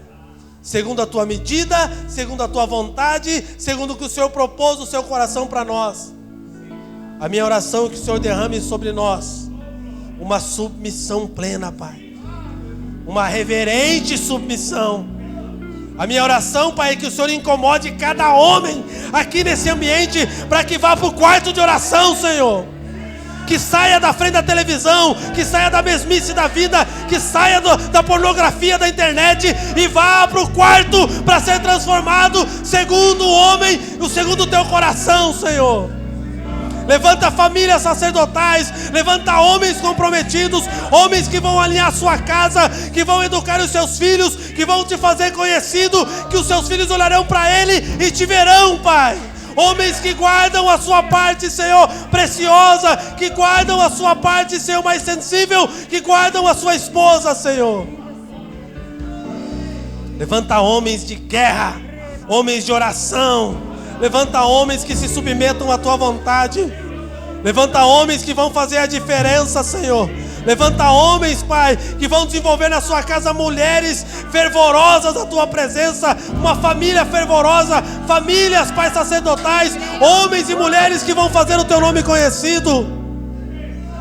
S1: segundo a Tua medida, segundo a Tua vontade, segundo o que o Senhor propôs no Seu coração para nós. A minha oração é que o Senhor derrame sobre nós uma submissão plena, Pai, uma reverente submissão. A minha oração, Pai, é que o Senhor incomode cada homem aqui nesse ambiente, para que vá para o quarto de oração, Senhor. Que saia da frente da televisão, que saia da mesmice da vida, que saia da pornografia da internet e vá para o quarto para ser transformado segundo o homem, segundo o Teu coração, Senhor. Levanta famílias sacerdotais, levanta homens comprometidos, homens que vão alinhar a sua casa, que vão educar os seus filhos, que vão te fazer conhecido, que os seus filhos olharão para ele e te verão, Pai. Homens que guardam a sua parte, Senhor, preciosa, que guardam a sua parte, Senhor, mais sensível, que guardam a sua esposa, Senhor. Levanta homens de guerra, homens de oração. Levanta homens que se submetam à tua vontade. Levanta homens que vão fazer a diferença, Senhor. Levanta homens, Pai, que vão desenvolver na sua casa mulheres fervorosas da tua presença, uma família fervorosa, famílias, Pai, sacerdotais, homens e mulheres que vão fazer o teu nome conhecido.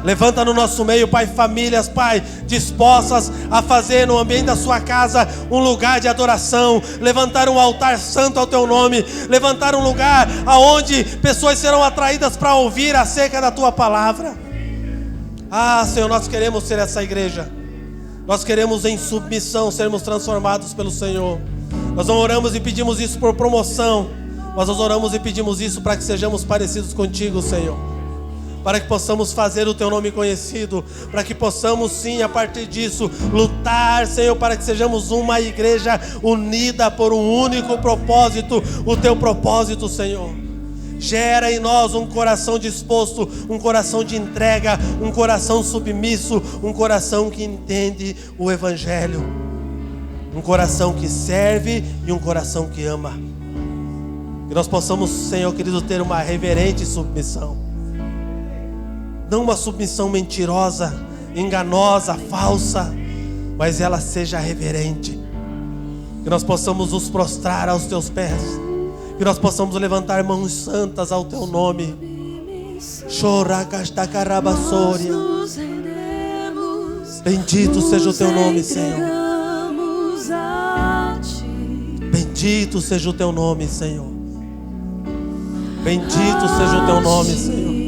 S1: Levanta no nosso meio, Pai, famílias, Pai, dispostas a fazer no ambiente da sua casa um lugar de adoração, levantar um altar santo ao teu nome, levantar um lugar aonde pessoas serão atraídas para ouvir acerca da tua palavra. Ah, Senhor, nós queremos ser essa igreja. Nós queremos em submissão sermos transformados pelo Senhor. Nós não oramos e pedimos isso por promoção, mas nós oramos e pedimos isso para que sejamos parecidos contigo, Senhor. Para que possamos fazer o teu nome conhecido, para que possamos sim, a partir disso, lutar, Senhor, para que sejamos uma igreja unida por um único propósito, o teu propósito, Senhor. Gera em nós um coração disposto, um coração de entrega, um coração submisso, um coração que entende o Evangelho, um coração que serve e um coração que ama. Que nós possamos, Senhor querido, ter uma reverente submissão. Não uma submissão mentirosa, enganosa, falsa, mas ela seja reverente. Que nós possamos nos prostrar aos teus pés. Que nós possamos levantar mãos santas ao teu nome. Choracastacarabassória. Bendito seja o teu nome, Senhor. Bendito seja o teu nome, Senhor. Bendito seja o teu nome, Senhor.